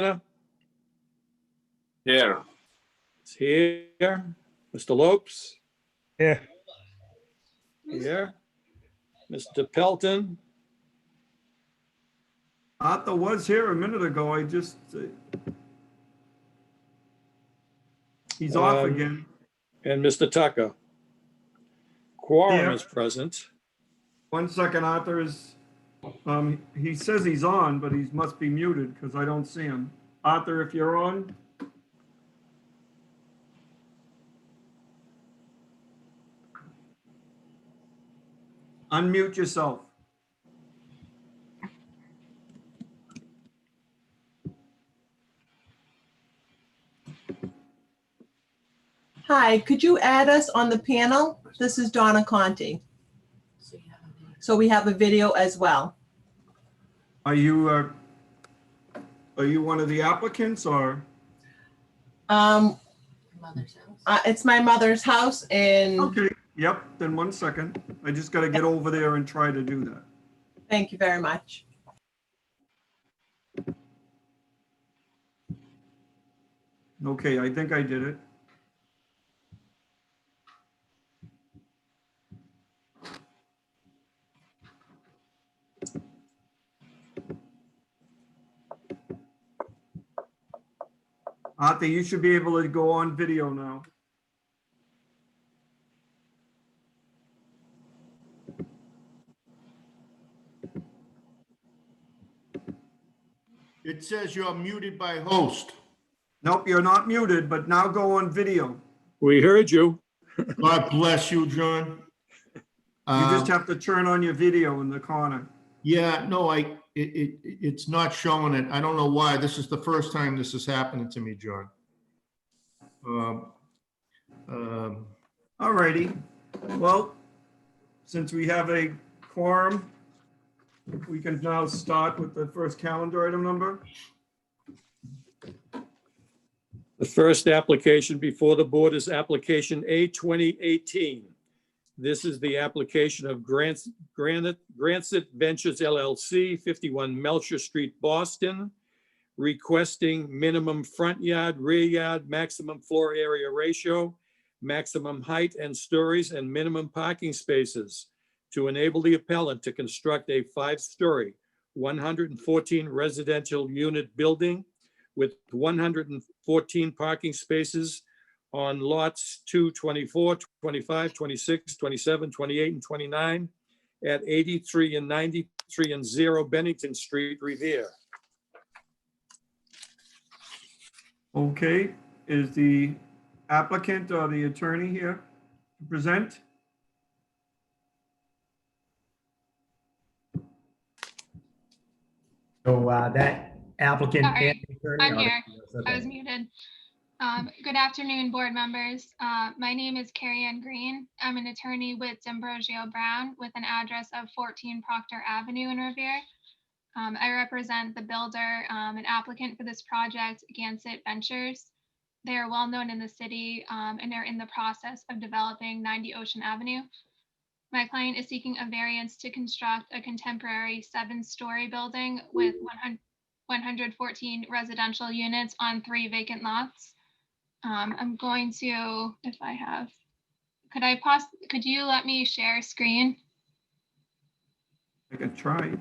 Here. is here. Mr. Lopes, Yeah. here. Mr. Pelton, Arthur was here a minute ago. He's off again. and Mr. Tucker. Quorum Here. is present. 1 second, Arthur is, he says he's on, but he must be muted because I don't see him. Arthur, if you're on. Unmute yourself. Hi, could you add us on the panel? This is Donna Conti. So we have a video as well. Are you one of the applicants or? It's my mother's house and Okay, yep, then 1 second. I just got to get over there and try to do that. thank you very much. Okay, I think I did it. Arthur, you should be able to go on video now. It says you're muted by host. Nope, you're not muted, but now go on video. We heard you. God bless you, John. You just have to turn on your video in the corner. Yeah, no, it's not showing it. I don't know why. This is the first time this is happening to me, John. All righty. Well, since we have a quorum, we can now start with the first calendar item number. The first application before the board is application A 2018. This is the application of Gransit Ventures LLC, 51 Melcher Street, Boston, requesting minimum front yard, rear yard, maximum floor area ratio, maximum height and stories, and minimum parking spaces to enable the appellant to construct a 5-story, 114 residential unit building with 114 parking spaces on lots 2, 24, 25, 26, 27, 28, and 29 at 83 and 93 and 0 Bennington Street, Revere. Okay, is the applicant or the attorney here to present? So that applicant. Sorry, and attorney I'm are- here. Okay. I was muted. Good afternoon, board members. My name is Carrie Ann Green. I'm an attorney with D'Ambrosio Brown with an address of 14 Proctor Avenue in Revere. I represent the builder and applicant for this project, Gansett Ventures. They are well known in the city and are in the process of developing 90 Ocean Avenue. My client is seeking a variance to construct a contemporary 7-story building with 114 residential units on 3 vacant lots. I'm going to, if I have, could you let me share screen? I can try.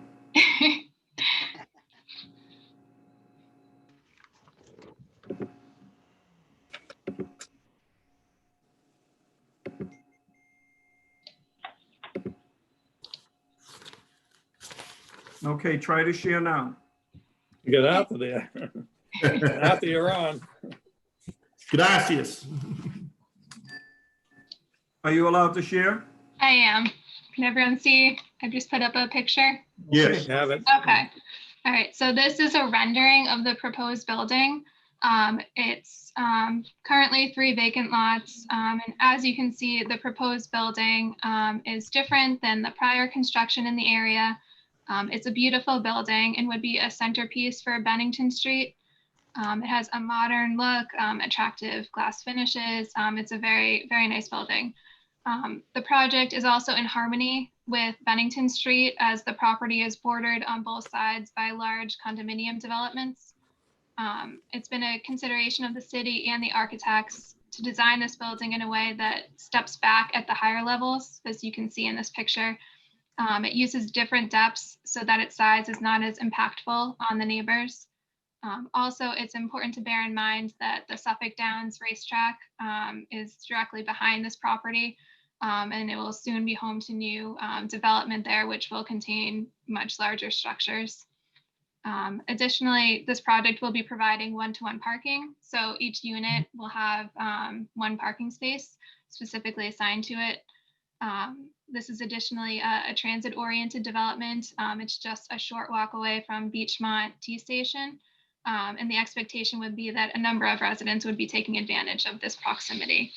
Okay, try to share now. Get out of there. After you're on. Gracias. Are you allowed to share? I am. Can everyone see? I just put up a picture. Yes. Have it. Okay. All right. So this is a rendering of the proposed building. It's currently 3 vacant lots. And as you can see, the proposed building is different than the prior construction in the area. It's a beautiful building and would be a centerpiece for Bennington Street. It has a modern look, attractive glass finishes. It's a very, very nice building. The project is also in harmony with Bennington Street as the property is bordered on both sides by large condominium developments. It's been a consideration of the city and the architects to design this building in a way that steps back at the higher levels, as you can see in this picture. It uses different depths so that its size is not as impactful on the neighbors. Also, it's important to bear in mind that the Suffolk Downs racetrack is directly behind this property, and it will soon be home to new development there, which will contain much larger structures. Additionally, this project will be providing one-to-one parking. So each unit will have one parking space specifically assigned to it. This is additionally a transit-oriented development. It's just a short walk away from Beachmont T Station. And the expectation would be that a number of residents would be taking advantage of this proximity.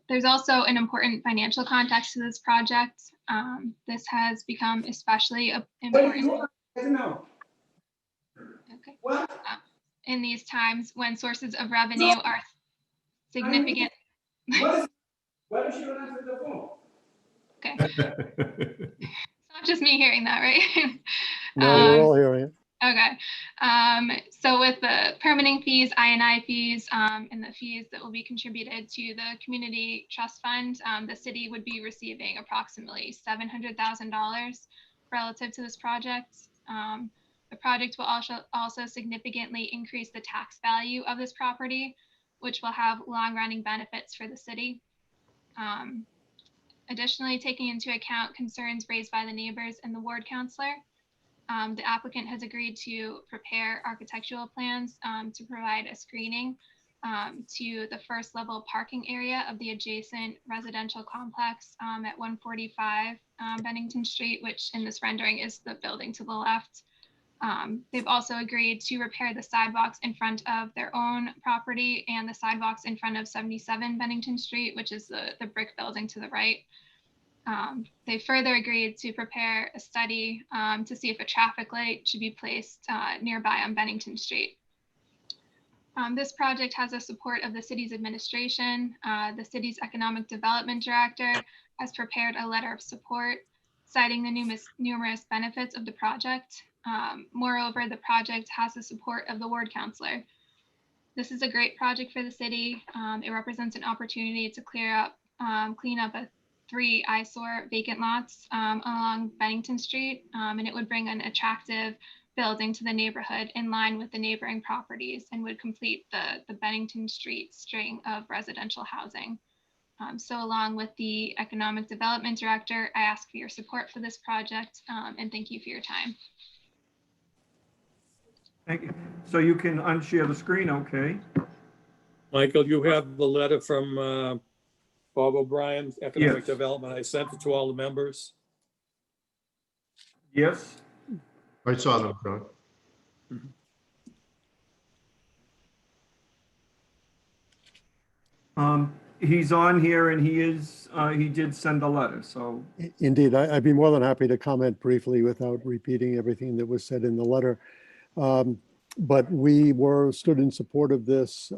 There's also an important financial context to this project. This has become especially important. Okay. In these times when sources of revenue are significant. Why does she not answer the phone? Okay. It's not just me hearing that, right? No, we're all hearing it. Okay. So with the permitting fees, I&I fees, and the fees that will be contributed to the community trust fund, the city would be receiving approximately $700,000 relative to this project. The project will also significantly increase the tax value of this property, which will have long-running benefits for the city. Additionally, taking into account concerns raised by the neighbors and the ward councilor, the applicant has agreed to prepare architectural plans to provide a screening to the first level parking area of the adjacent residential complex at 145 Bennington Street, which in this rendering is the building to the left. They've also agreed to repair the sidewalks in front of their own property and the sidewalks in front of 77 Bennington Street, which is the brick building to the right. They further agreed to prepare a study to see if a traffic light should be placed nearby on Bennington Street. This project has the support of the city's administration. The city's economic development director has prepared a letter of support citing the numerous benefits of the project. Moreover, the project has the support of the ward councilor. This is a great project for the city. It represents an opportunity to clean up 3 eyesore vacant lots along Bennington Street, and it would bring an attractive building to the neighborhood in line with the neighboring properties and would complete the Bennington Street string of residential housing. So along with the economic development director, I ask for your support for this project and thank you for your time. Thank you. So you can unshare the screen, okay? Michael, you have the letter from Bob O'Brien, Economic Yes. Development. I sent it to all the members. Yes? I saw them, John. He's on here and he did send a letter, so, Indeed, I'd be more than happy to comment briefly without repeating everything that was said in the letter. But we stood in support of this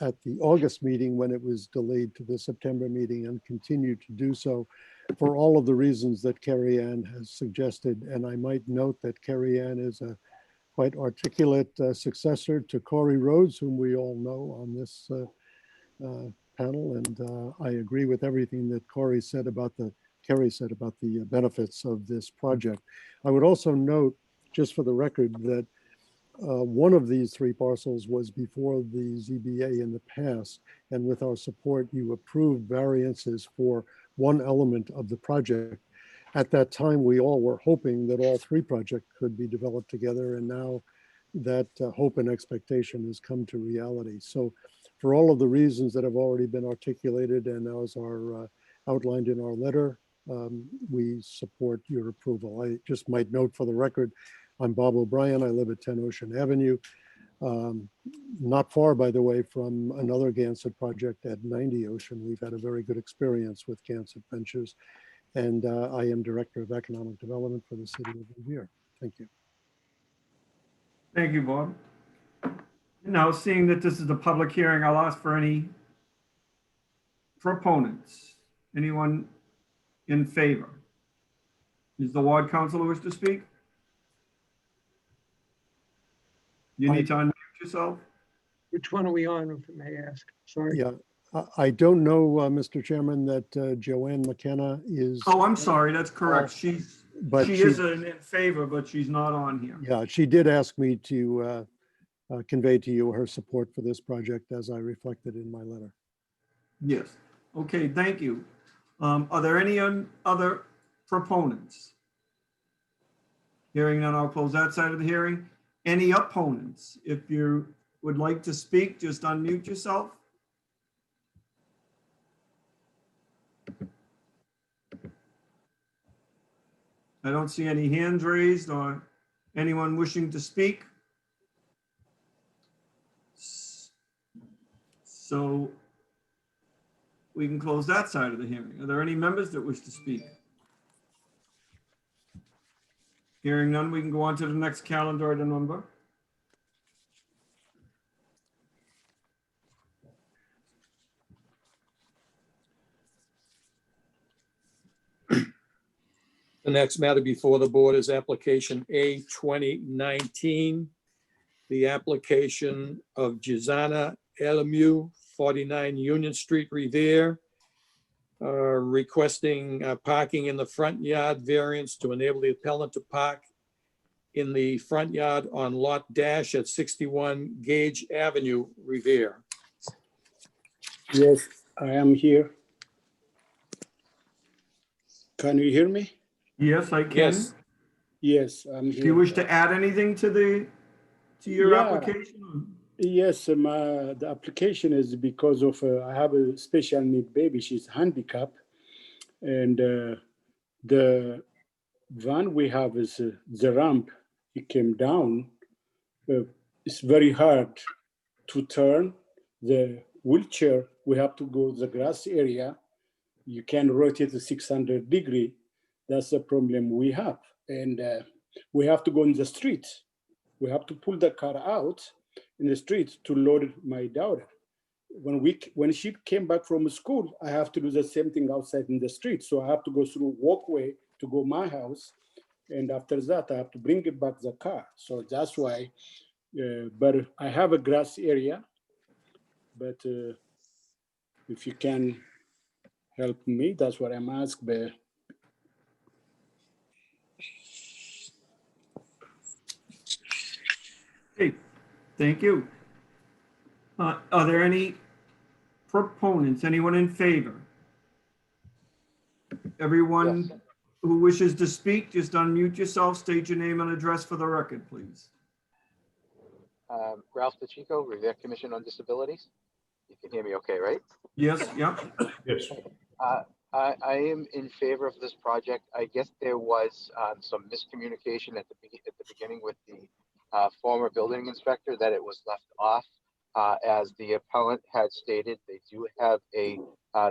at the August meeting when it was delayed to the September meeting and continue to do so for all of the reasons that Carrie Ann has suggested. And I might note that Carrie Ann is a quite articulate successor to Corey Rhodes, whom we all know on this panel. And I agree with everything that Carrie said about the benefits of this project. I would also note, just for the record, that one of these 3 parcels was before the ZBA in the past, and with our support, you approved variances for one element of the project. At that time, we all were hoping that all 3 projects could be developed together, and now that hope and expectation has come to reality. So for all of the reasons that have already been articulated and as are outlined in our letter, we support your approval. I just might note for the record, I'm Bob O'Brien. I live at 10 Ocean Avenue, not far, by the way, from another Gansett project at 90 Ocean. We've had a very good experience with Gansett Ventures, and I am Director of Economic Development for the City of Revere. Thank you. thank you, Bob. Now, seeing that this is a public hearing, I'll ask for any proponents. Anyone in favor? Is the ward councilor wish to speak? You need to unmute yourself. Which one are we on, if I may ask? Sorry. Yeah, I don't know, Mr. Chairman, that Joanne McKenna is. Oh, I'm sorry, that's correct. But She is in favor, but she's not on here. Yeah, she did ask me to convey to you her support for this project as I reflected in my letter. Yes. Okay, thank you. Are there any other proponents? Hearing none, I'll close that side of the hearing. Any opponents? If you would like to speak, just unmute yourself. I don't see any hands raised or anyone wishing to speak. So we can close that side of the hearing. Are there any members that wish to speak? Hearing none, we can go on to the next calendar item number. The next matter before the board is application A 2019. The application of Gisana Elemu, 49 Union Street, Revere, requesting parking in the front yard variance to enable the appellant to park in the front yard on lot dash at 61 Gage Avenue, Revere. Yes, I am here. Can you hear me? Yes, I can. Yes. Yes, I'm here. Do you wish to add anything to your Yeah. application? Yes, the application is because of I have a special need baby. She's handicapped, and the van we have is the ramp. It came down. It's very hard to turn the wheelchair. We have to go to the grass area. You can rotate the 600 degree. That's the problem we have, and we have to go in the street. We have to pull the car out in the street to load my daughter. When she came back from school, I have to do the same thing outside in the street. So I have to go through walkway to go my house. And after that, I have to bring it back the car. So that's why, but I have a grass area, but if you can help me, that's what I'm asking. Okay, thank you. Are there any proponents? Anyone in favor? Everyone who wishes to speak, just unmute yourself, state your name and address for the record, please. Ralph DeChico, Revere Commission on Disabilities. You can hear me okay, right? Yes, yeah. Yes. I am in favor of this project. I guess there was some miscommunication at the beginning with the former building inspector that it was left off. As the appellant had stated, they do have a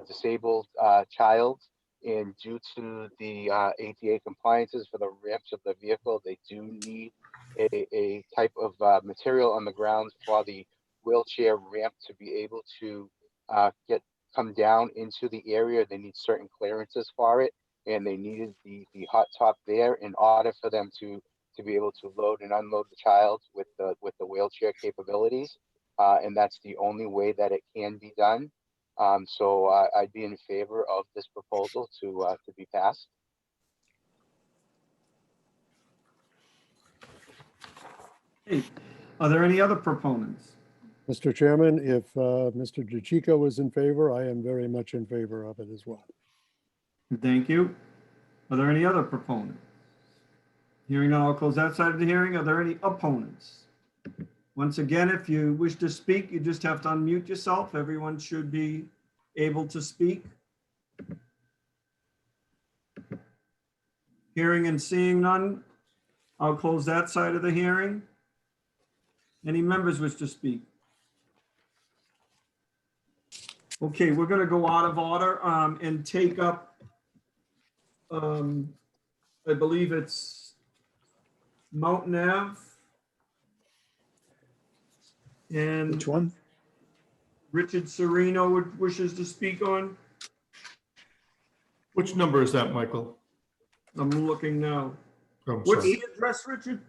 disabled child, and due to the ADA compliances for the ramps of the vehicle, they do need a type of material on the ground for the wheelchair ramp to be able to come down into the area. They need certain clearances for it, and they needed the hot top there in order for them to be able to load and unload the child with the wheelchair capabilities. And that's the only way that it can be done. So I'd be in favor of this proposal to be passed. Hey, are there any other proponents? Mr. Chairman, if Mr. DeChico is in favor, I am very much in favor of it as well. Thank you. Are there any other proponents? Hearing none, I'll close that side of the hearing. Are there any opponents? Once again, if you wish to speak, you just have to unmute yourself. Everyone should be able to speak. Hearing and seeing none, I'll close that side of the hearing. Any members wish to speak? Okay, we're going to go out of order and take up, I believe it's Mountain Ave. And Which one? Richard Sereno wishes to speak on. Which number is that, Michael? I'm looking now. Oh, What's sorry. the address, Richard?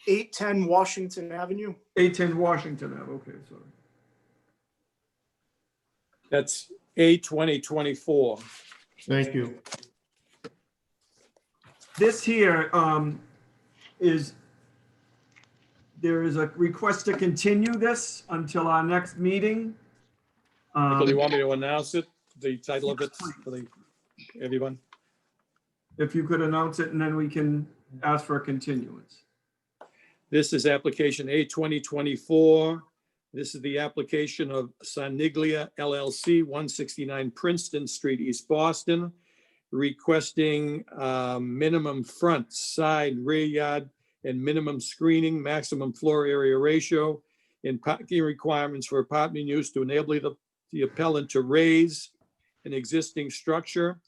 810 Washington Avenue. 810 Washington Ave, okay, sorry. That's A2024. Thank you. This here is, there is a request to continue this until our next meeting. Michael, do you want me to announce it, the title of it for everyone? If you could announce it, and then we can ask for a continuance. This is application A2024. This is the application of Saniglia LLC, 169 Princeton Street, East Boston, requesting minimum front, side, rear yard, and minimum screening, maximum floor area ratio, and parking requirements for apartment use to enable the appellant to raise an existing structure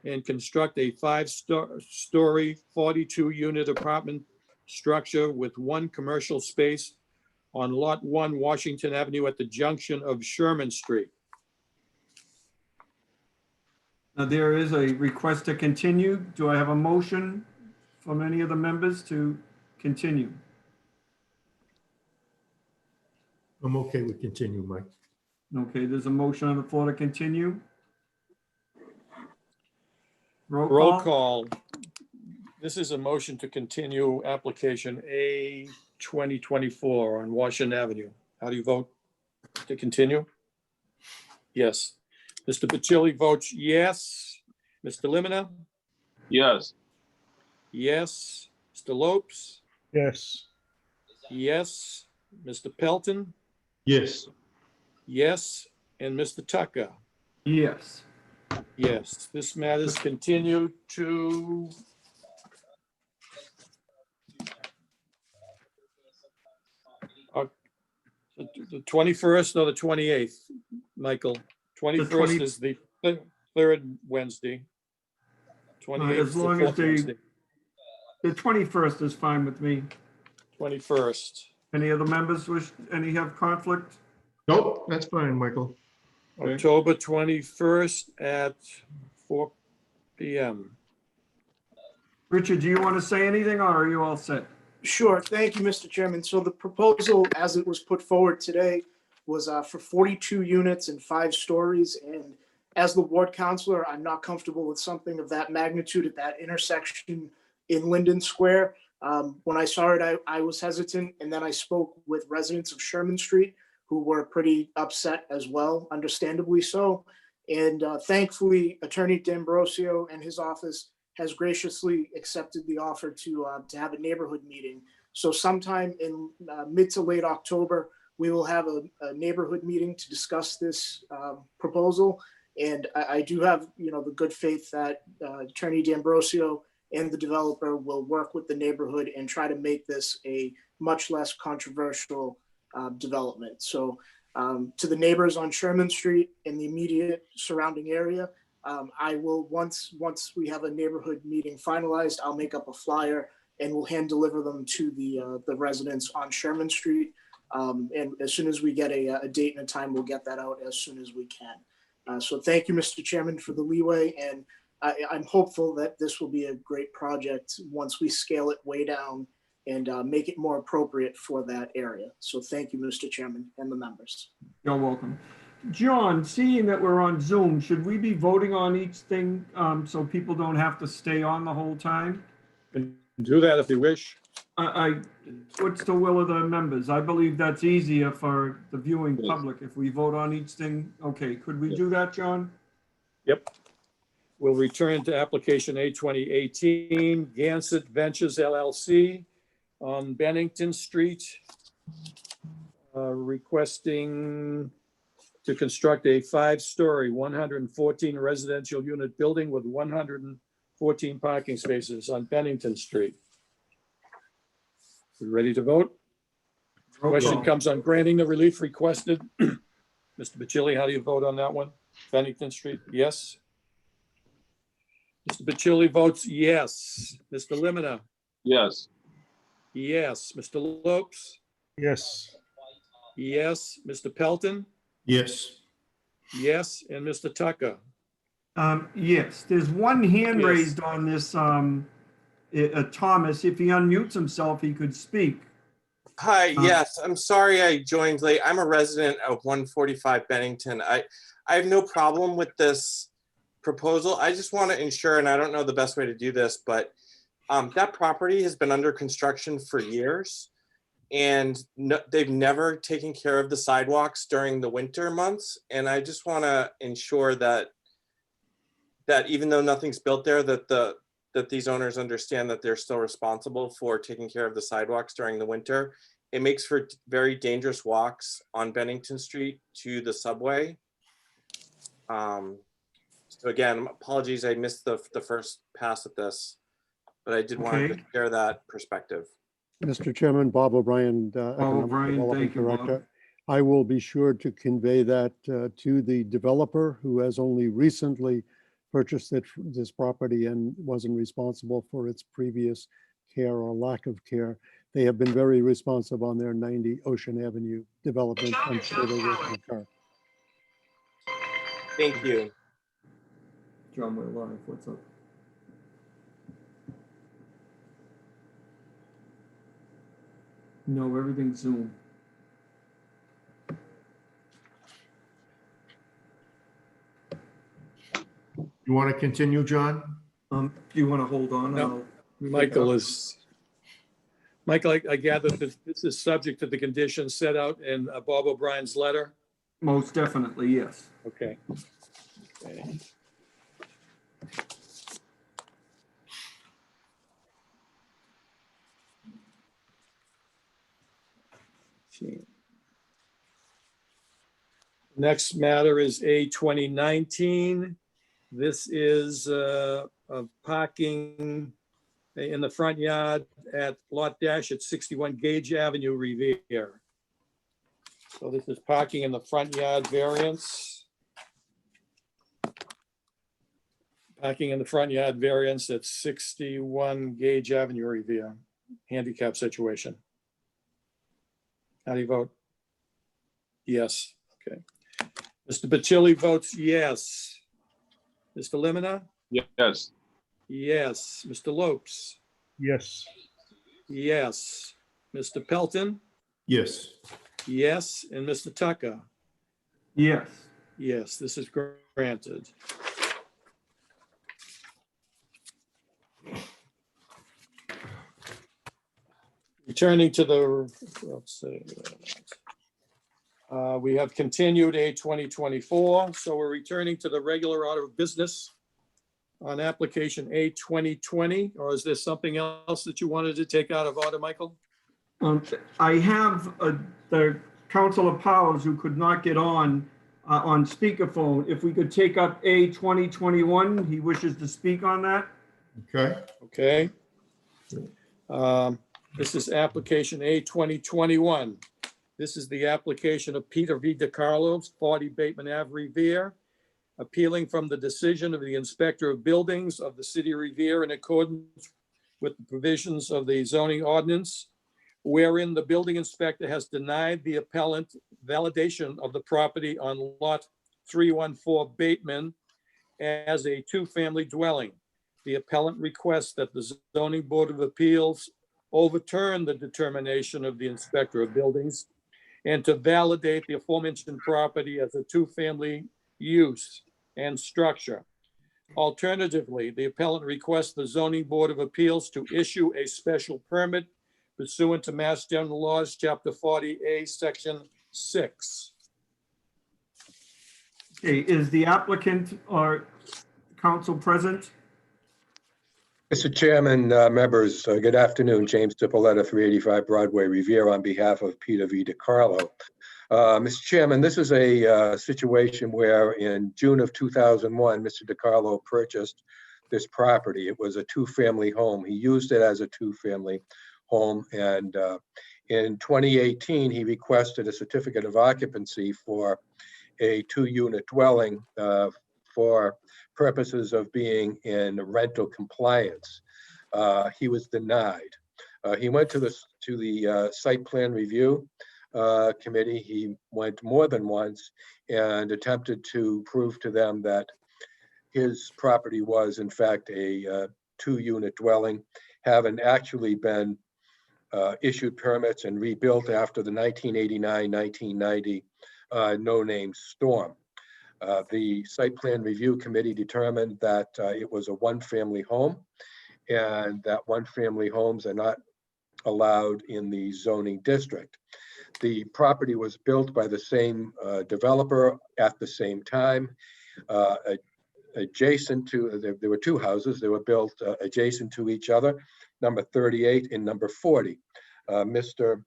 and construct a 5-story, 42-unit apartment structure with 1 commercial space on Lot 1, Washington Avenue at the junction of Sherman Street. Now, there is a request to continue. Do I have a motion from any of the members to continue? I'm okay with continue, Mike. Okay, there's a motion on the floor to continue. Roll call. This is a motion to continue application A2024 on Washington Avenue. How do you vote to continue? Yes. Mr. Bacilli votes yes. Mr. Limina? Yes. Yes. Mr. Lopes? Yes. Yes. Mr. Pelton? Yes. Yes. And Mr. Tucker? Yes. Yes. This matter is continued to the 21st or the 28th, Michael? 21st is the third Wednesday. 28th is As the long as fourth Wednesday. the 21st is fine with me. 21st. Any other members have conflict? Nope, that's fine, Michael. Okay. October 21st at 4 p.m. Richard, do you want to say anything, or are you all set? Sure. Thank you, Mr. Chairman. So the proposal, as it was put forward today, was for 42 units and 5 stories. And as the ward counselor, I'm not comfortable with something of that magnitude at that intersection in Linden Square. When I saw it, I was hesitant. And then I spoke with residents of Sherman Street who were pretty upset as well, understandably so. And thankfully, Attorney D'Ambrosio and his office has graciously accepted the offer to have a neighborhood meeting. So sometime in mid to late October, we will have a neighborhood meeting to discuss this proposal. And I do have, the good faith that Attorney D'Ambrosio and the developer will work with the neighborhood and try to make this a much less controversial development. So to the neighbors on Sherman Street and the immediate surrounding area, I will, once we have a neighborhood meeting finalized, I'll make up a flyer and we'll hand deliver them to the residents on Sherman Street. And as soon as we get a date and a time, we'll get that out as soon as we can. So thank you, Mr. Chairman, for the leeway. And I'm hopeful that this will be a great project once we scale it way down and make it more appropriate for that area. So thank you, Mr. Chairman, and the members. You're welcome. John, seeing that we're on Zoom, should we be voting on each thing so people don't have to stay on the whole time? Do that if you wish. What's the will of the members? I believe that's easier for the viewing public if we vote on each thing. Okay, could we do that, John? Yep. We'll return to application A2018, Gansett Ventures LLC on Bennington Street, requesting to construct a 5-story, 114 residential unit building with 114 parking spaces on Bennington Street. We ready to vote? Question comes on granting the relief requested. Mr. Bacilli, how do you vote on that one? Bennington Street, yes. Mr. Bacilli votes yes. Mr. Limina? Yes. Yes. Mr. Lopes? Yes. Yes. Mr. Pelton? Yes. Yes. And Mr. Tucker? Yes, there's one hand Yes. raised on this. Thomas, if he unmutes himself, he could speak. Hi, yes, I'm sorry I joined late. I'm a resident of 145 Bennington. I have no problem with this proposal. I just want to ensure, and I don't know the best way to do this, but that property has been under construction for years, and they've never taken care of the sidewalks during the winter months. And I just want to ensure that even though nothing's built there, that these owners understand that they're still responsible for taking care of the sidewalks during the winter. It makes for very dangerous walks on Bennington Street to the subway. So again, apologies, I missed the first pass at this, but I did want to share that perspective. Mr. Chairman, Bob O'Brien, Bob Economic O'Brien, Development thank you, Bob. Director. I will be sure to convey that to the developer who has only recently purchased this property and wasn't responsible for its previous care or lack of care. They have been very responsive on their 90 Ocean Avenue development. I'm sure they will concur. Thank you. John, we're live. What's up? No, everything's Zoom. You want to continue, John? Do you want to hold on? No. Michael, I gather that this is subject to the conditions set out in Bob O'Brien's letter? Most definitely, yes. Okay. Okay. Next matter is A 2019. This is parking in the front yard at Lot Dash at 61 Gage Avenue, Revere. So this is parking in the front yard variance. Parking in the front yard variance at 61 Gage Avenue, Revere. Handicap situation. How do you vote? Yes, okay. Mr. Bacilli votes yes. Mr. Limina? Yes. Yes. Mr. Lopes? Yes. Yes. Mr. Pelton? Yes. Yes. And Mr. Tucker? Yes. Yes, this is granted. Returning to the, let's see. We have continued A 2024, so we're returning to the regular order of business on application A 2020, or is there something else that you wanted to take out of order, Michael? I have the Councilor Powers who could not get on speakerphone. If we could take up A 2021, he wishes to speak on that. Okay. Okay. This is application A 2021. This is the application of Peter V. DiCarlo, 40 Bateman Ave, Revere, appealing from the decision of the Inspector of Buildings of the City of Revere in accordance with the provisions of the zoning ordinance, wherein the building inspector has denied the appellant validation of the property on lot 314 Bateman as a two-family dwelling. The appellant requests that the Zoning Board of Appeals overturn the determination of the Inspector of Buildings and to validate the aforementioned property as a two-family use and structure. Alternatively, the appellant requests the Zoning Board of Appeals to issue a special permit pursuant to Mass General Laws, Chapter 40A, Section 6. Okay, is the applicant or council present? Mr. Chairman, members, good afternoon. James Dipoletta, 385 Broadway, Revere, on behalf of Peter V. DiCarlo. Mr. Chairman, this is a situation where in June of 2001, Mr. DiCarlo purchased this property. It was a two-family home. He used it as a two-family home, and in 2018, he requested a certificate of occupancy for a two-unit dwelling for purposes of being in rental compliance. He was denied. He went to the site plan review committee. He went more than once and attempted to prove to them that his property was in fact a two-unit dwelling. haven't actually been issued permits and rebuilt after the 1989-1990 no-name storm. The Site Plan Review Committee determined that it was a one-family home, and that one-family homes are not allowed in the zoning district. The property was built by the same developer at the same time. Adjacent to, there were two houses, they were built adjacent to each other, number 38 and number 40. Mr.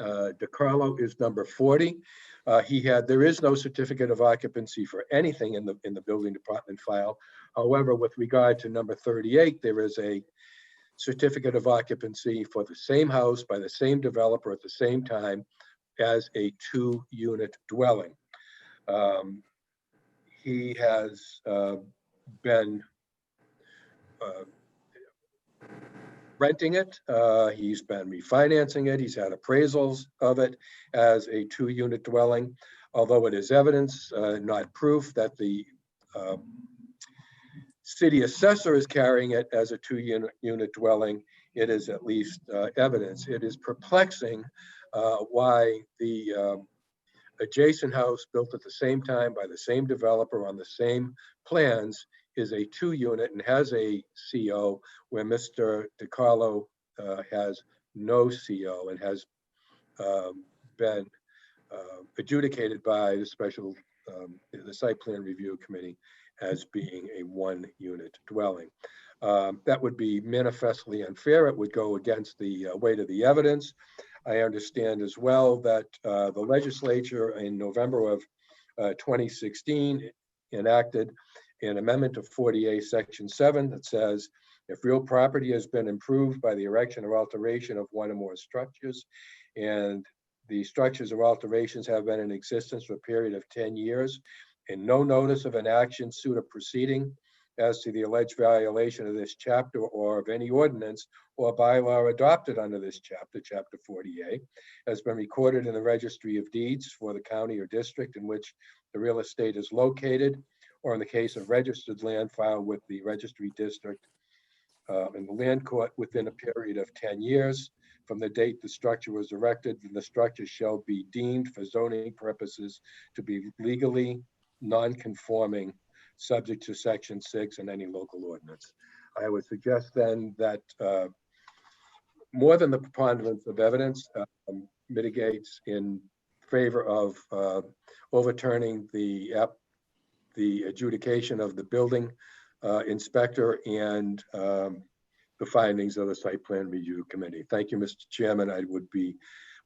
DiCarlo is number 40. There is no certificate of occupancy for anything in the building department file. However, with regard to number 38, there is a certificate of occupancy for the same house by the same developer at the same time as a 2-unit dwelling. He has been renting it. He's been refinancing it. He's had appraisals of it as a 2-unit dwelling, although it is evidence, not proof, that the city assessor is carrying it as a 2-unit dwelling. It is at least evidence. It is perplexing why the adjacent house built at the same time by the same developer on the same plans is a 2-unit and has a CO, where Mr. DiCarlo has no CO and has been adjudicated by the Site Plan Review Committee as being a 1-unit dwelling. That would be manifestly unfair. It would go against the weight of the evidence. I understand as well that the legislature in November of 2016 enacted an amendment to 48 Section 7 that says, if real property has been improved by the erection or alteration of one or more structures, and the structures or alterations have been in existence for a period of 10 years, and no notice of an action, suit, or proceeding as to the alleged violation of this chapter or of any ordinance or bylaw adopted under this chapter, Chapter 48, has been recorded in the Registry of Deeds for the county or district in which the real estate is located, or in the case of registered land, filed with the registry district in the land court within a period of 10 years from the date the structure was erected, then the structure shall be deemed for zoning purposes to be legally non-conforming, subject to Section 6 and any local ordinance. I would suggest then that more than the preponderance of evidence mitigates in favor of overturning the adjudication of the building inspector and the findings of the Site Plan Review Committee. Thank you, Mr. Chairman. I would be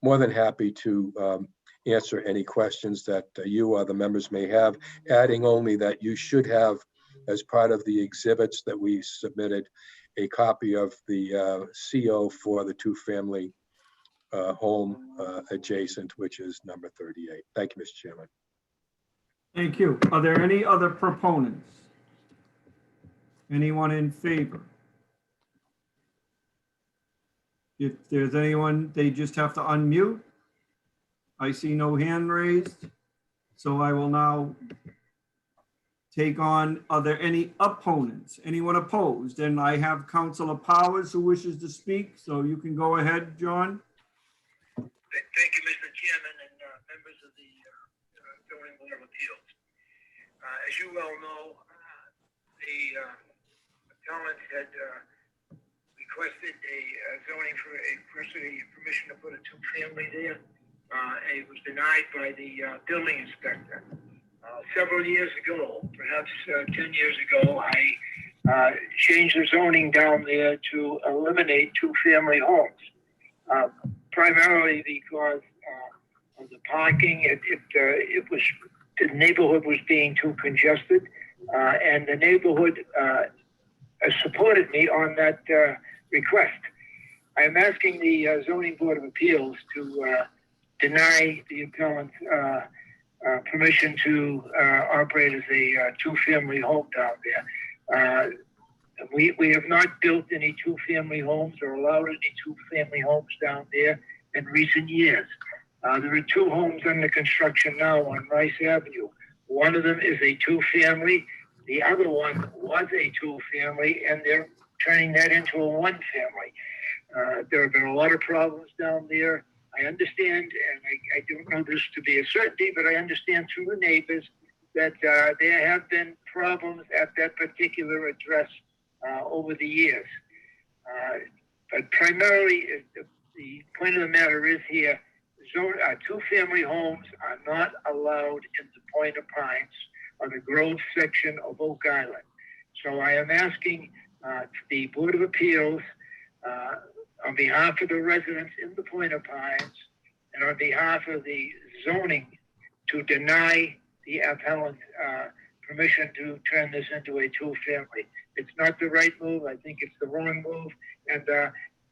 more than happy to answer any questions that you or the members may have, adding only that you should have, as part of the exhibits that we submitted, a copy of the CO for the 2-family home adjacent, which is number 38. Thank you, Mr. Chairman. Thank you. Are there any other proponents? Anyone in favor? If there's anyone, they just have to unmute. I see no hand raised, so I will now take on, are there any opponents? Anyone opposed? And I have Councilor Powers who wishes to speak, so you can go ahead, John. Thank you, Mr. Chairman, and members of the Zoning Board of Appeals. As you well know, the appellant had requested a zoning for permission to put a 2-family there. It was denied by the building inspector. Several years ago, perhaps 10 years ago, I changed the zoning down there to eliminate 2-family homes, primarily because of the parking. The neighborhood was being too congested, and the neighborhood supported me on that request. I am asking the Zoning Board of Appeals to deny the appellant permission to operate as a 2-family home down there. We have not built any 2-family homes or allowed any 2-family homes down there in recent years. There are 2 homes under construction now on Rice Avenue. One of them is a 2-family. The other one was a 2-family, and they're turning that into a one-family. There have been a lot of problems down there. I understand, and I don't know this to be a certainty, but I understand through the neighbors that there have been problems at that particular address over the years. But primarily, the point of the matter is here, two-family homes are not allowed in the Point of Pines or the Grove section of Oak Island. So I am asking the Board of Appeals on behalf of the residents in the Point of Pines and on behalf of the zoning to deny the appellant permission to turn this into a two-family. It's not the right move. I think it's the wrong move. And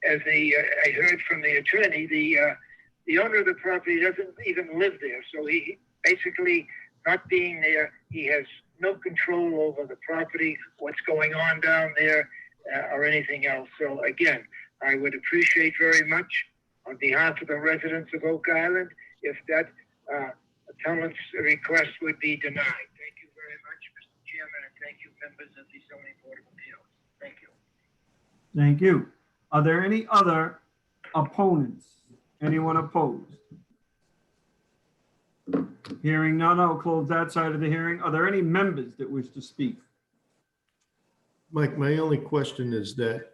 as I heard from the attorney, the owner of the property doesn't even live there. So he basically, not being there, he has no control over the property, what's going on down there, or anything else. So again, I would appreciate very much on behalf of the residents of Oak Island if that appellant's request would be denied. Thank you very much, Mr. Chairman, and thank you, members of the zoning board of appeals. Thank you. Thank you. Are there any other opponents? Anyone opposed? Hearing none, I'll close that side of the hearing. Are there any members that wish to speak? Mike, my only question is that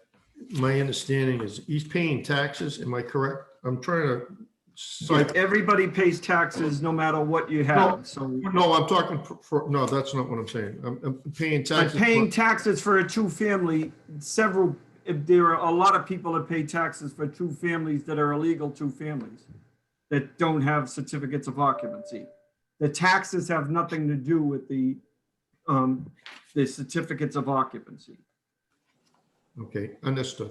my understanding is he's paying taxes. Am I correct? I'm trying to cite. Everybody pays taxes no matter what you have. So No, I'm talking no, that's not what I'm saying. I'm paying but taxes. paying taxes for a two-family, there are a lot of people that pay taxes for two families that are illegal two families that don't have certificates of occupancy. The taxes have nothing to do with the certificates of occupancy. Okay, understood.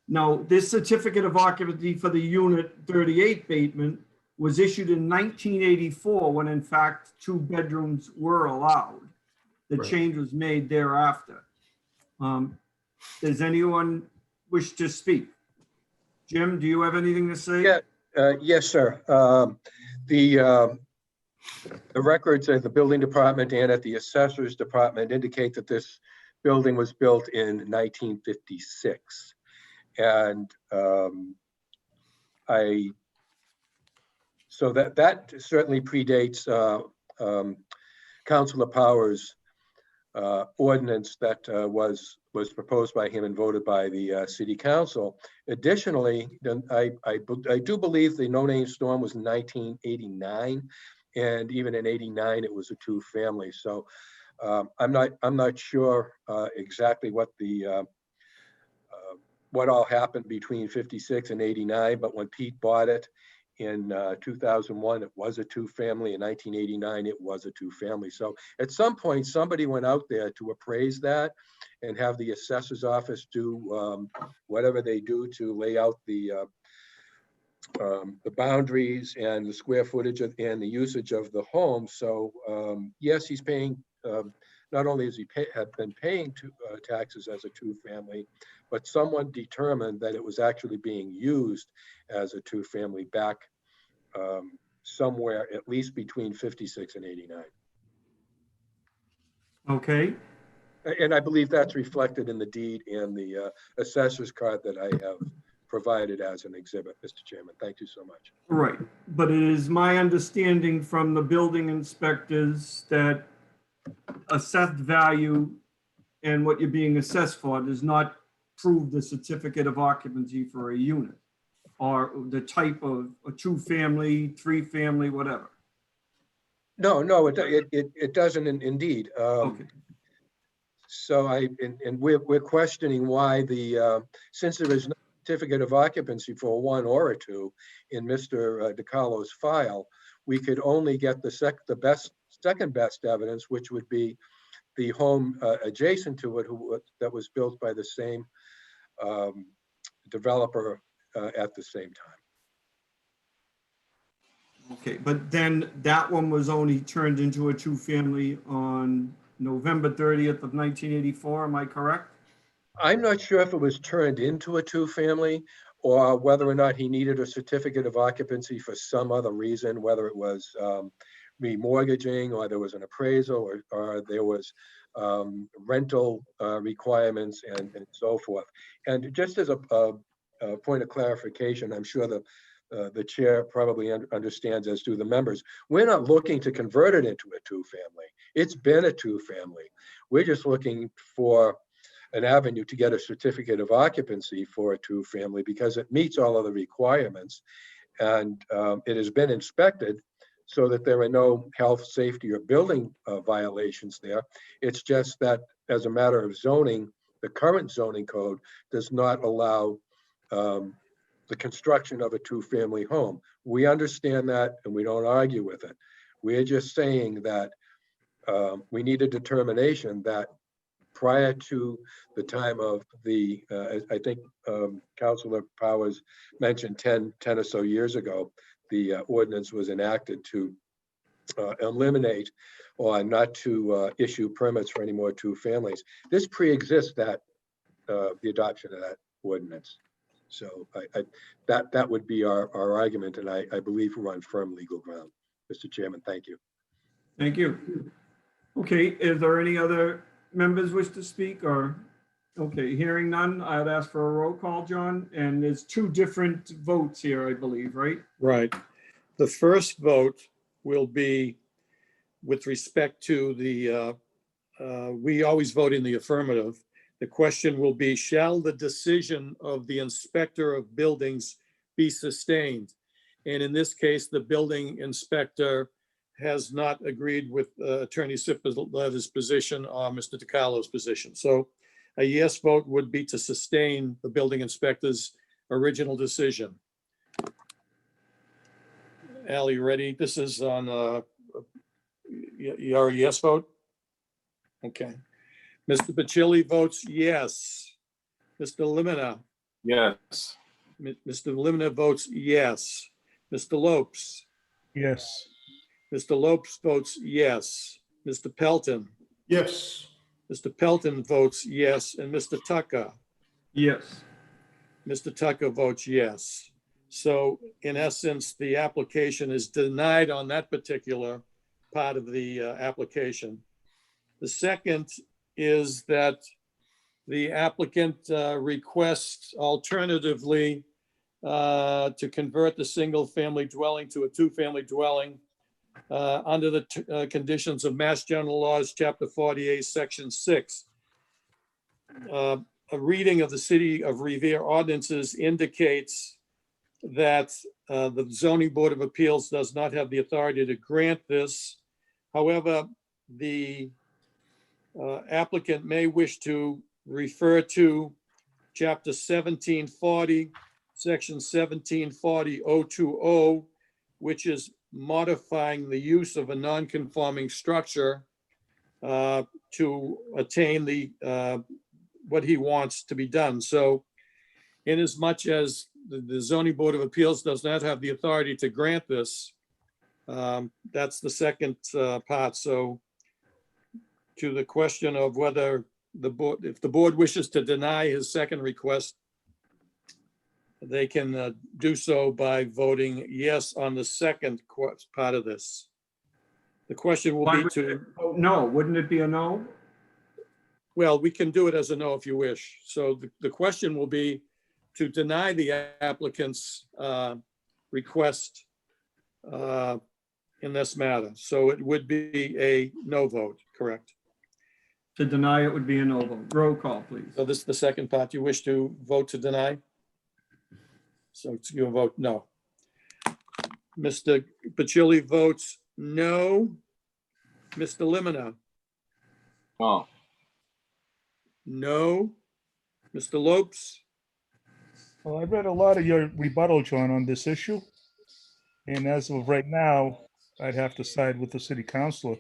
Now, this certificate of occupancy for the unit 38 Bateman was issued in 1984 when in fact 2 bedrooms were allowed. The Right. change was made thereafter. Does anyone wish to speak? Jim, do you have anything to say? Yeah, yes, sir. The records at the building department and at the assessor's department indicate that this building was built in 1956. And so that certainly predates Councilor Powers' ordinance that was proposed by him and voted by the city council. Additionally, I do believe the no-name storm was in 1989, and even in 89 it was a two-family. So I'm not sure exactly what all happened between 56 and 89, but when Pete bought it in 2001, it was a two-family. In 1989, it was a two-family. So at some point, somebody went out there to appraise that and have the assessor's office do whatever they do to lay out the boundaries and the square footage and the usage of the home. So yes, he's paying. Not only has he have been paying taxes as a two-family, but someone determined that it was actually being used as a two-family back somewhere at least between 56 and 89. Okay. And I believe that's reflected in the deed and the assessor's card that I have provided as an exhibit, Mr. Chairman. Thank you so much. Right, but it is my understanding from the building inspectors that assessed value and what you're being assessed for does not prove the certificate of occupancy for a unit or the type of a two-family, three-family, whatever. No, it doesn't indeed. Okay. So we're questioning why since there is no certificate of occupancy for a 1 or a 2 in Mr. DiCarlo's file, we could only get the second best evidence, which would be the home adjacent to it that was built by the same developer at the same time. Okay, but then that one was only turned into a two-family on November 30th of 1984, am I correct? I'm not sure if it was turned into a two-family or whether or not he needed a certificate of occupancy for some other reason, whether it was remortgaging or there was an appraisal or there was rental requirements and so forth. And just as a point of clarification, I'm sure the chair probably understands, as do the members, we're not looking to convert it into a two-family. It's been a two-family. We're just looking for an avenue to get a certificate of occupancy for a two-family because it meets all of the requirements. And it has been inspected so that there are no health, safety, or building violations there. It's just that as a matter of zoning, the current zoning code does not allow the construction of a two-family home. We understand that and we don't argue with it. We're just saying that we need a determination that prior to the time of the, I think Councilor Powers mentioned 10 or so years ago, the ordinance was enacted to eliminate or not to issue permits for any more two families. This pre-exists that the adoption of that ordinance. So that would be our argument, and I believe we're on firm legal ground. Mr. Chairman, thank you. Thank you. Okay, is there any other members wish to speak or? Okay, hearing none, I'd ask for a roll call, John, and there's two different votes here, I believe, right? Right. The first vote will be with respect to the, we always vote in the affirmative. The question will be, shall the decision of the inspector of buildings be sustained? And in this case, the building inspector has not agreed with Attorney Cipolleta's position or Mr. DiCarlo's position. So a yes vote would be to sustain the building inspector's original decision. Al, you ready? This is on, you're a yes vote? Okay. Mr. Bacilli votes yes. Mr. Limina? Yes. Mr. Limina votes yes. Mr. Lopes? Yes. Mr. Lopes votes yes. Mr. Pelton? Yes. Mr. Pelton votes yes. And Mr. Tucker? Yes. Mr. Tucker votes yes. So in essence, the application is denied on that particular part of the application. The second is that the applicant requests alternatively to convert the single-family dwelling to a two-family dwelling under the conditions of Mass General Laws, Chapter 48, Section 6. A reading of the City of Revere ordinances indicates that the Zoning Board of Appeals does not have the authority to grant this. However, the applicant may wish to refer to Chapter 1740, Section 1740-020, which is modifying the use of a non-conforming structure to attain the what he wants to be done. So inasmuch as the Zoning Board of Appeals does not have the authority to grant this, that's the second part. So to the question of whether the board, if the board wishes to deny his second request, they can do so by voting yes on the second part of this. The question will be to, Oh, no, wouldn't it be a no? well, we can do it as a no if you wish. So the question will be to deny the applicant's request in this matter. So it would be a no vote, correct? To deny it would be a no vote. Roll call, please. So this is the second part. You wish to vote to deny? So you vote no. Mr. Bacilli votes no. Mr. Limina? No. No. Mr. Lopes? Well, I read a lot of your rebuttal, John, on this issue. And as of right now, I'd have to side with the city councilor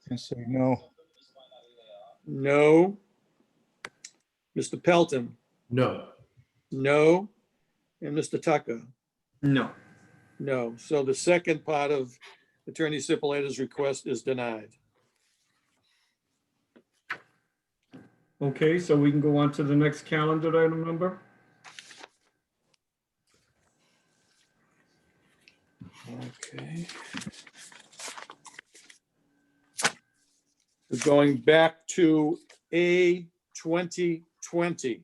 and say no. No. Mr. Pelton? No. No. And Mr. Tucker? No. No. So the second part of Attorney Cipolleta's request is denied. Okay, so we can go on to the next calendar item number. Okay. Going back to A 2020.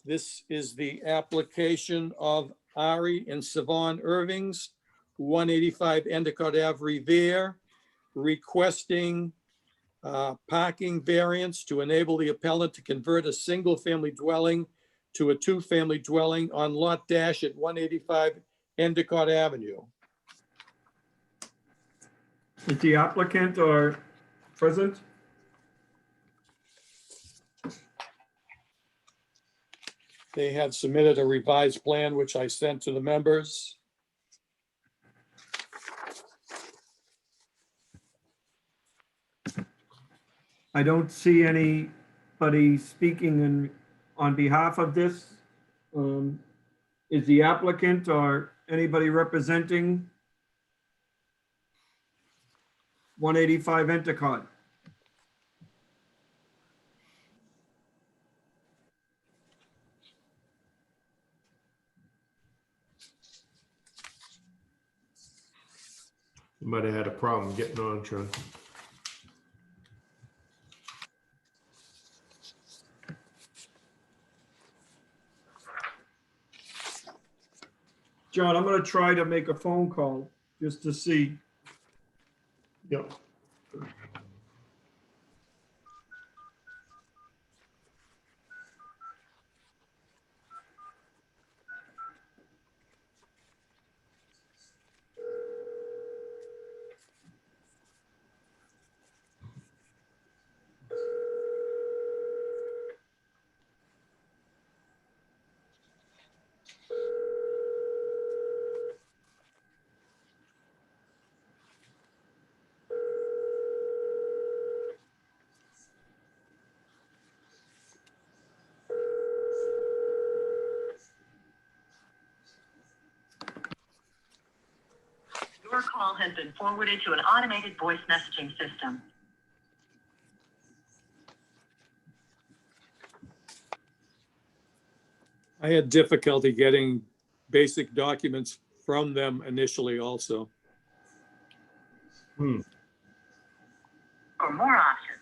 This is the application of Ari and Savon Irvings, 185 Endicott Ave, Revere, requesting parking variance to enable the appellant to convert a single-family dwelling to a two-family dwelling on Lot Dash at 185 Endicott Avenue. Is the applicant or present? They had submitted a revised plan, which I sent to the members. I don't see anybody speaking on behalf of this. Is the applicant or anybody representing 185 Endicott? You might have had a problem getting on, Sean. John, I'm gonna try to make a phone call just to see. Yep. Your call has been forwarded to an automated voice messaging system. I had difficulty getting basic documents from them initially also. For more options,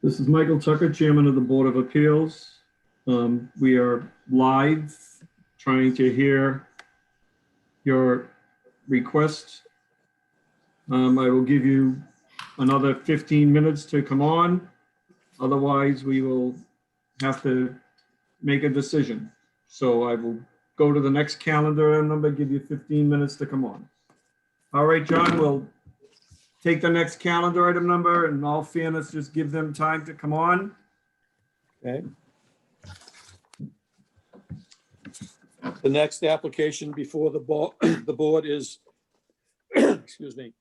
This is Michael Tucker, Chairman of the Board of Appeals. We are live trying to hear your request. I will give you another 15 minutes to come on. Otherwise, we will have to make a decision. So I will go to the next calendar number, give you 15 minutes to come on. All right, John, we'll take the next calendar item number and in all fairness, just give them time to come on. Okay. The next application before the board is, excuse me,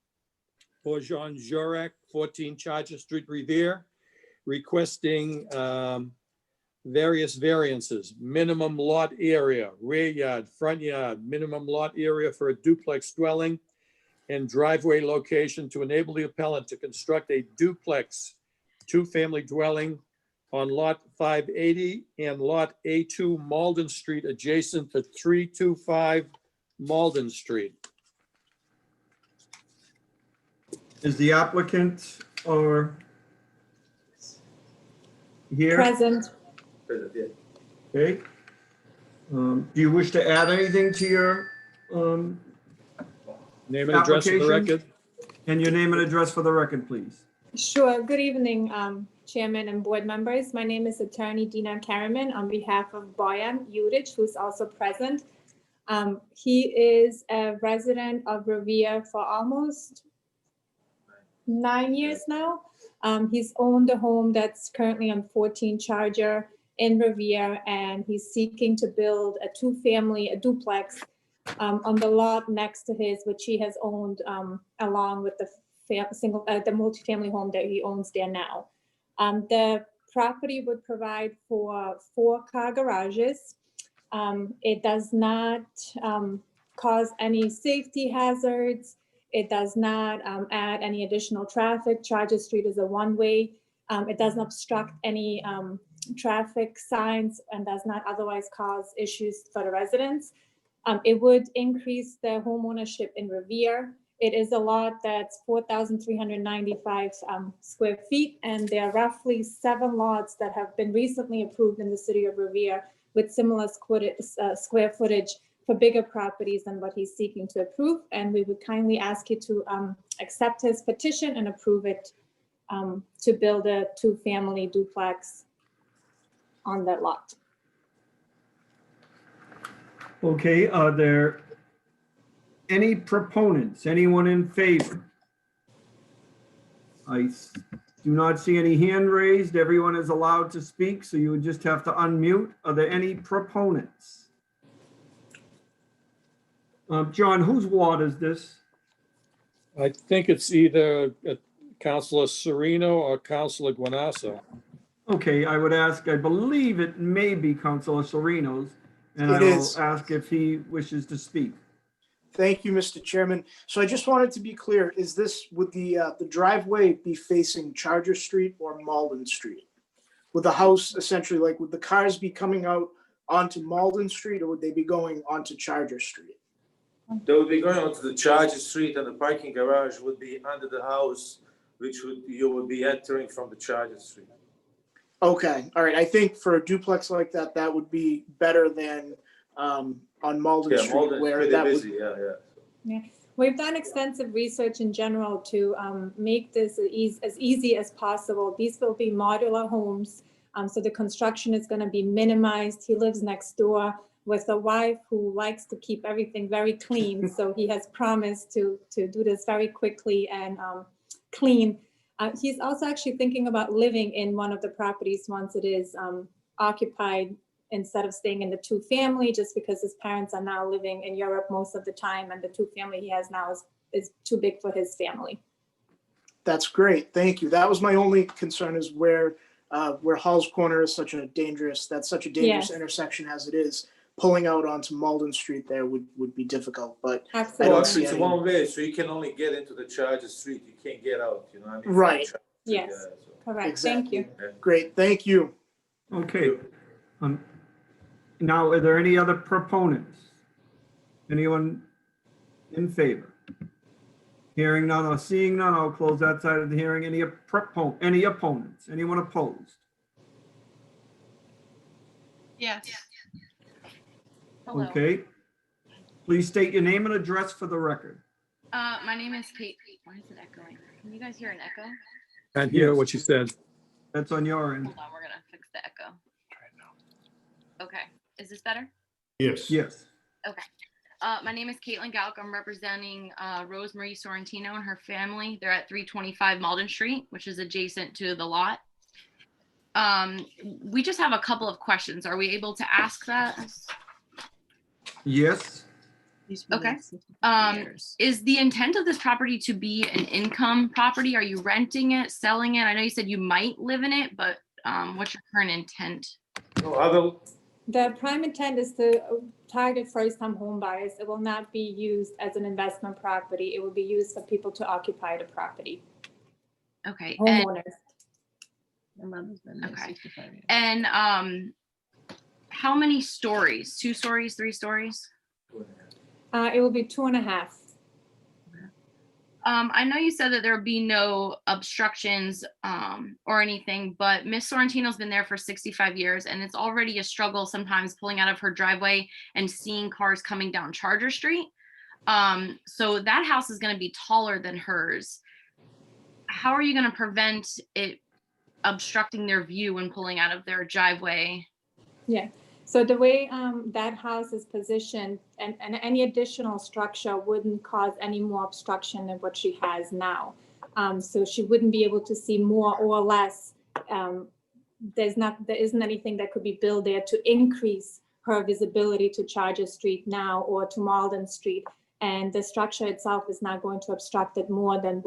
for Jean Jurek, 14 Charger Street, Revere, requesting various variances, minimum lot area, rear yard, front yard, minimum lot area for a duplex dwelling, and driveway location to enable the appellant to construct a duplex two-family dwelling on lot 580 and lot A2 Malden Street adjacent to 325 Malden Street. Is the applicant or here? Present. Okay. Do you wish to add anything to your Name and address for the application? record. And your name and address for the record, please. Sure. Good evening, Chairman and board members. My name is Attorney Dina Karaman on behalf of Boyan Yudich, who's also present. He is a resident of Revere for almost 9 years now. He's owned a home that's currently on 14 Charger in Revere, and he's seeking to build a two-family, a duplex, on the lot next to his, which he has owned along with the the multifamily home that he owns there now. The property would provide for 4-car garages. It does not cause any safety hazards. It does not add any additional traffic. Charger Street is a one-way. It doesn't obstruct any traffic signs and does not otherwise cause issues for the residents. It would increase the home ownership in Revere. It is a lot that's 4,395 square feet, and there are roughly 7 lots that have been recently approved in the city of Revere with similar square footage for bigger properties than what he's seeking to approve. And we would kindly ask you to accept his petition and approve it to build a 2-family duplex on that lot. Okay, are there any proponents? Anyone in favor? I do not see any hand raised. Everyone is allowed to speak, so you would just have to unmute. Are there any proponents? John, whose ward is this? I think it's either Councilor Sereno or Councilor Guanasso. Okay, I would ask, I believe it may be Councilor Sereno's, and I It will is. ask if he wishes to speak. Thank you, Mr. Chairman. So I just wanted to be clear, is this, would the driveway be facing Charger Street or Malden Street? Would the house essentially, like, would the cars be coming out onto Malden Street or would they be going onto Charger Street? They would be going onto the Charger Street, and the parking garage would be under the house, you would be entering from the Charger Street. Okay, all right. I think for a duplex like that, that would be better than on Malden Yeah, Street Malden's where pretty that would. busy, yeah. Yeah, we've done extensive research in general to make this as easy as possible. These will be modular homes, so the construction is going to be minimized. He lives next door with a wife who likes to keep everything very clean, so he has promised to do this very quickly and clean. He's also actually thinking about living in one of the properties once it is occupied, instead of staying in the 2-family, just because his parents are now living in Europe most of the time, and the 2-family he has now is too big for his family. That's great. Thank you. That was my only concern, is where Hall's Corner is such a dangerous Yes. intersection as it is. Pulling out onto Malden Street there would be difficult, but I Absolutely. don't Well, see it's any. one way, so you can only get into the Charger Street, you can't get out, you know what I mean? Right. Yes, Yeah, so- correct. Thank you. Great. Thank you. Okay. Now, are there any other proponents? Anyone in favor? Hearing none or seeing none, I'll close that side of the hearing. Any opponents? Anyone opposed? Yes. Okay. Please state your name and address for the record. My name is Kate. Why is it echoing? Can you guys hear an echo? Can't hear what you said. That's on your end. Hold on, we're gonna fix the echo. Okay, is this better? Yes. Yes. Okay. My name is Caitlin Galk. I'm representing Rosemarie Sorrentino and her family. They're at 325 Malden Street, which is adjacent to the lot. We just have a couple of questions. Are we able to ask that? Yes. Okay. Is the intent of this property to be an income property? Are you renting it, selling it? I know you said you might live in it, but what's your current intent? The prime intent is to target first-time home buyers. It will not be used as an investment property. It will be used for people to occupy the property. Okay. Homeowners. Okay. And how many stories? 2 stories, 3 stories? It will be 2.5. I know you said that there would be no obstructions or anything, but Miss Sorrentino's been there for 65 years, and it's already a struggle sometimes pulling out of her driveway and seeing cars coming down Charger Street. So that house is going to be taller than hers. How are you going to prevent it obstructing their view when pulling out of their driveway? Yeah. So the way that house is positioned, and any additional structure wouldn't cause any more obstruction than what she has now. So she wouldn't be able to see more or less. There isn't anything that could be built there to increase her visibility to Charger Street now or to Malden Street. And the structure itself is not going to obstruct it more than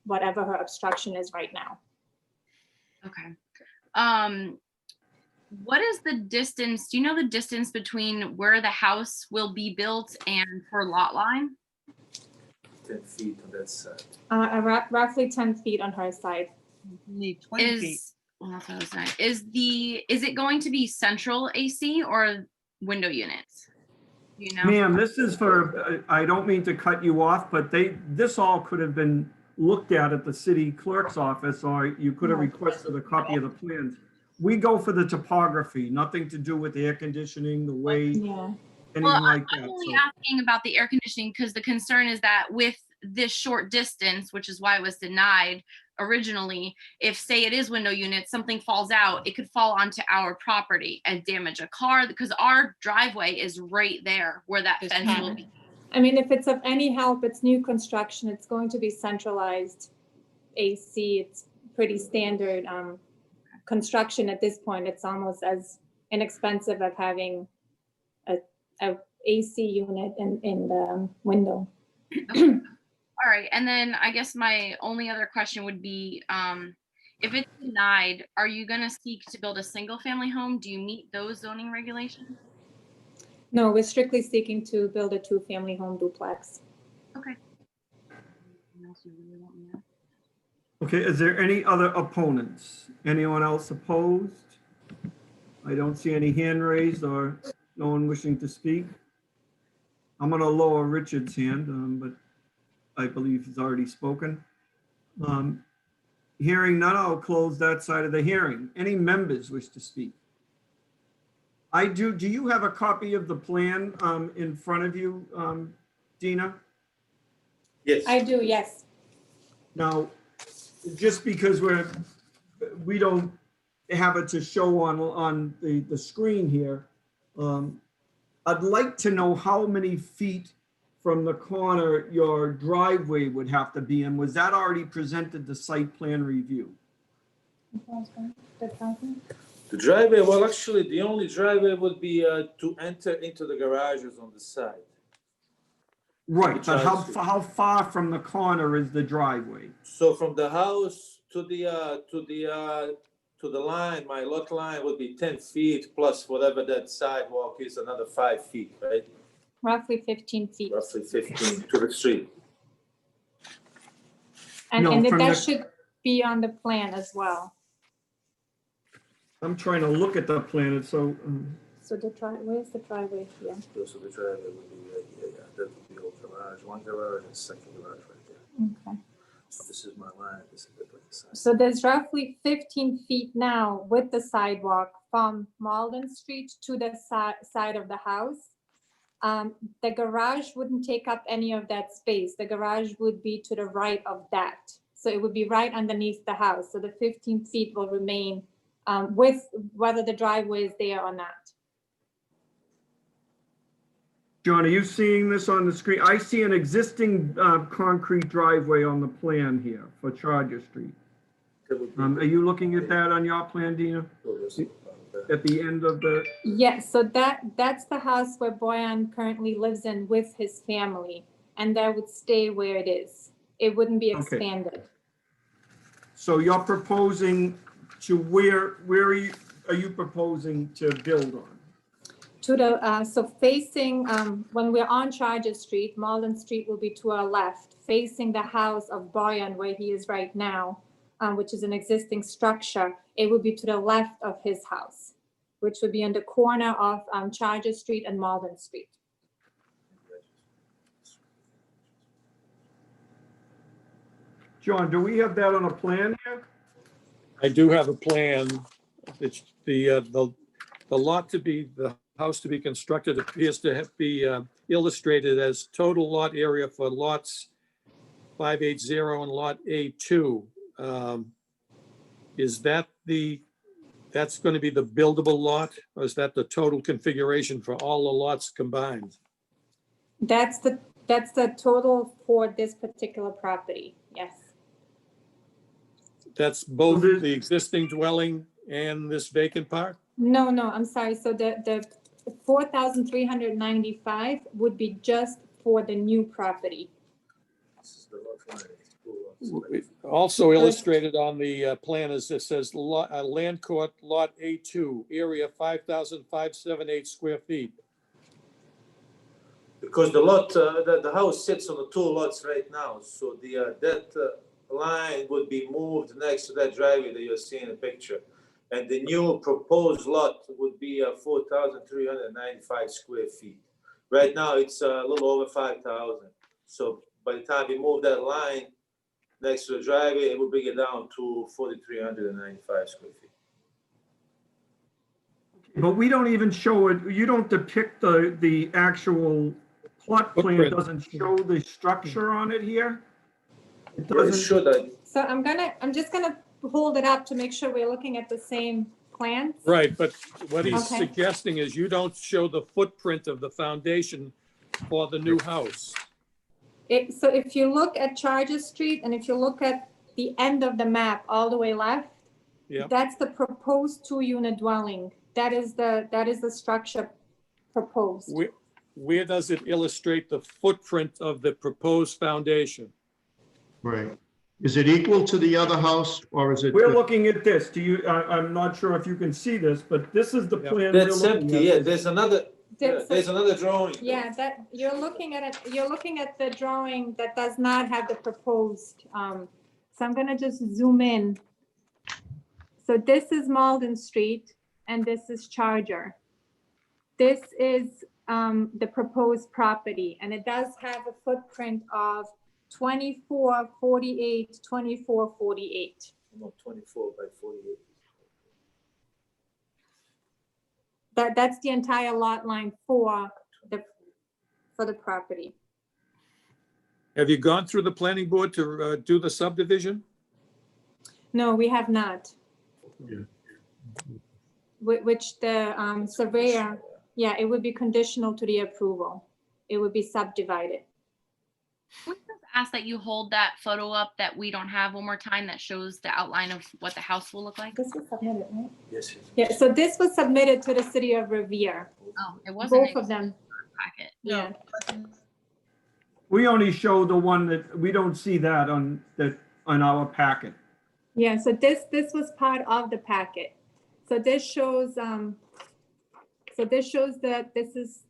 whatever her obstruction is right now. Okay. What is the distance? Do you know the distance between where the house will be built and her lot line? 10 feet on that side. Roughly 10 feet on her side. Need 20 feet. Well, that's what I was saying. Is it going to be central AC or window units? you know? Ma'am, this is for, I don't mean to cut you off, but this all could have been looked at the city clerk's office, or you could have requested a copy of the plans. We go for the topography, nothing to do with the air conditioning, the way, Yeah. anything Well, like I'm that. only So- asking about the air conditioning because the concern is that with this short distance, which is why it was denied originally, if say it is window units, something falls out, it could fall onto our property and damage a car because our driveway is right there where that fence will be. I mean, if it's of any help, it's new construction, it's going to be centralized AC. It's pretty standard construction at this point. It's almost as inexpensive as having a AC unit in the window. All right, and then I guess my only other question would be, if it's denied, are you gonna seek to build a single family home? Do you meet those zoning regulations? No, we're strictly seeking to build a 2-family home duplex. Okay. Anything else you really want me to ask? Okay, is there any other opponents? Anyone else opposed? I don't see any hand raised or no one wishing to speak. I'm gonna lower Richard's hand, but I believe he's already spoken. Hearing none, I'll close that side of the hearing. Any members wish to speak? I do. Do you have a copy of the plan in front of you, Dina? Yes. I do, yes. Now, just because we don't have it to show on the screen here, I'd like to know how many feet from the corner your driveway would have to be in. Was that already presented to site plan review? The driveway, well, actually, the only driveway would be to enter into the garages on the side. Right, but Charles Street. how far from the corner is the driveway? So from the house to the line, my lot line would be 10 feet plus whatever that sidewalk is, another 5 feet, right? Roughly 15 feet. Roughly 15 to the street. And, No, and from that the- should be on the plan as well. I'm trying to look at the plan, so, So where's the driveway here? So the driveway would be, yeah, that would be old garage, one garage and second garage right there. Okay. So this is my line, this is the side. So there's roughly 15 feet now with the sidewalk from Malden Street to the side of the house. The garage wouldn't take up any of that space. The garage would be to the right of that. So it would be right underneath the house. So the 15 feet will remain with whether the driveway is there or not. John, are you seeing this on the screen? I see an existing concrete driveway on the plan here for Charger Street. Are you looking at that on your plan, Dina? At the end of the, Yes, so that's the house where Boyan currently lives in with his family, and that would stay where it is. It wouldn't be Okay. expanded. so you're proposing to where are you proposing to build on? To the, so facing, when we're on Charger Street, Malden Street will be to our left, facing the house of Boyan where he is right now, which is an existing structure. It would be to the left of his house, which would be on the corner of Charger Street and Malden Street. John, do we have that on a plan here? I do have a plan. It's the lot to be, the house to be constructed appears to be illustrated as total lot area for lots 580 and lot A2. Is that that's going to be the buildable lot, or is that the total configuration for all the lots combined? That's the total for this particular property, yes. That's both the existing dwelling and this vacant part? No, I'm sorry. So the 4,395 would be just for the new property. Also illustrated on the plan is, it says land court lot A2, area 5,578 square feet. Because the lot, the house sits on the two lots right now, so that line would be moved next to that driveway that you're seeing in the picture. And the new proposed lot would be 4,395 square feet. Right now, it's a little over 5,000. So by the time we move that line next to the driveway, it will bring it down to 4,395 square feet. But we don't even show it, you don't depict the actual plot plan, Footprint. doesn't show the structure on it here? It Yeah, it doesn't, should, So I'm just gonna hold it up to make sure we're looking at the same plans. Right, but what he's Okay. suggesting is you don't show the footprint of the foundation for the new house. So if you look at Charger Street and if you look at the end of the map all the way left, Yeah, that's the proposed 2-unit dwelling. That is the structure proposed. where does it illustrate the footprint of the proposed foundation? Right. Is it equal to the other house or is it? we're looking at this, I'm not sure if you can see this, but this is the Yeah. plan we're That's looking empty, at. yeah, there's another, That's- there's another drawing. Yeah, that, you're looking at the drawing that does not have the proposed, so I'm gonna just zoom in. So this is Malden Street and this is Charger. This is, the proposed property, and it does have a footprint of 2448, 2448. No, 24 by 48. That's the entire lot line for the property. Have you gone through the planning board to do the subdivision? No, we have not. Yeah. Which the surveyor, yeah, it would be conditional to the approval. It would be subdivided. Can we just ask that you hold that photo up that we don't have one more time that shows the outline of what the house will look like? This was submitted, right? Yes, Yeah, so this was submitted to the city of Revere, Oh, it wasn't. both of them, Packet. yeah. We only show the one that, we don't see that on our packet. Yeah, so this was part of the packet. So this shows that this is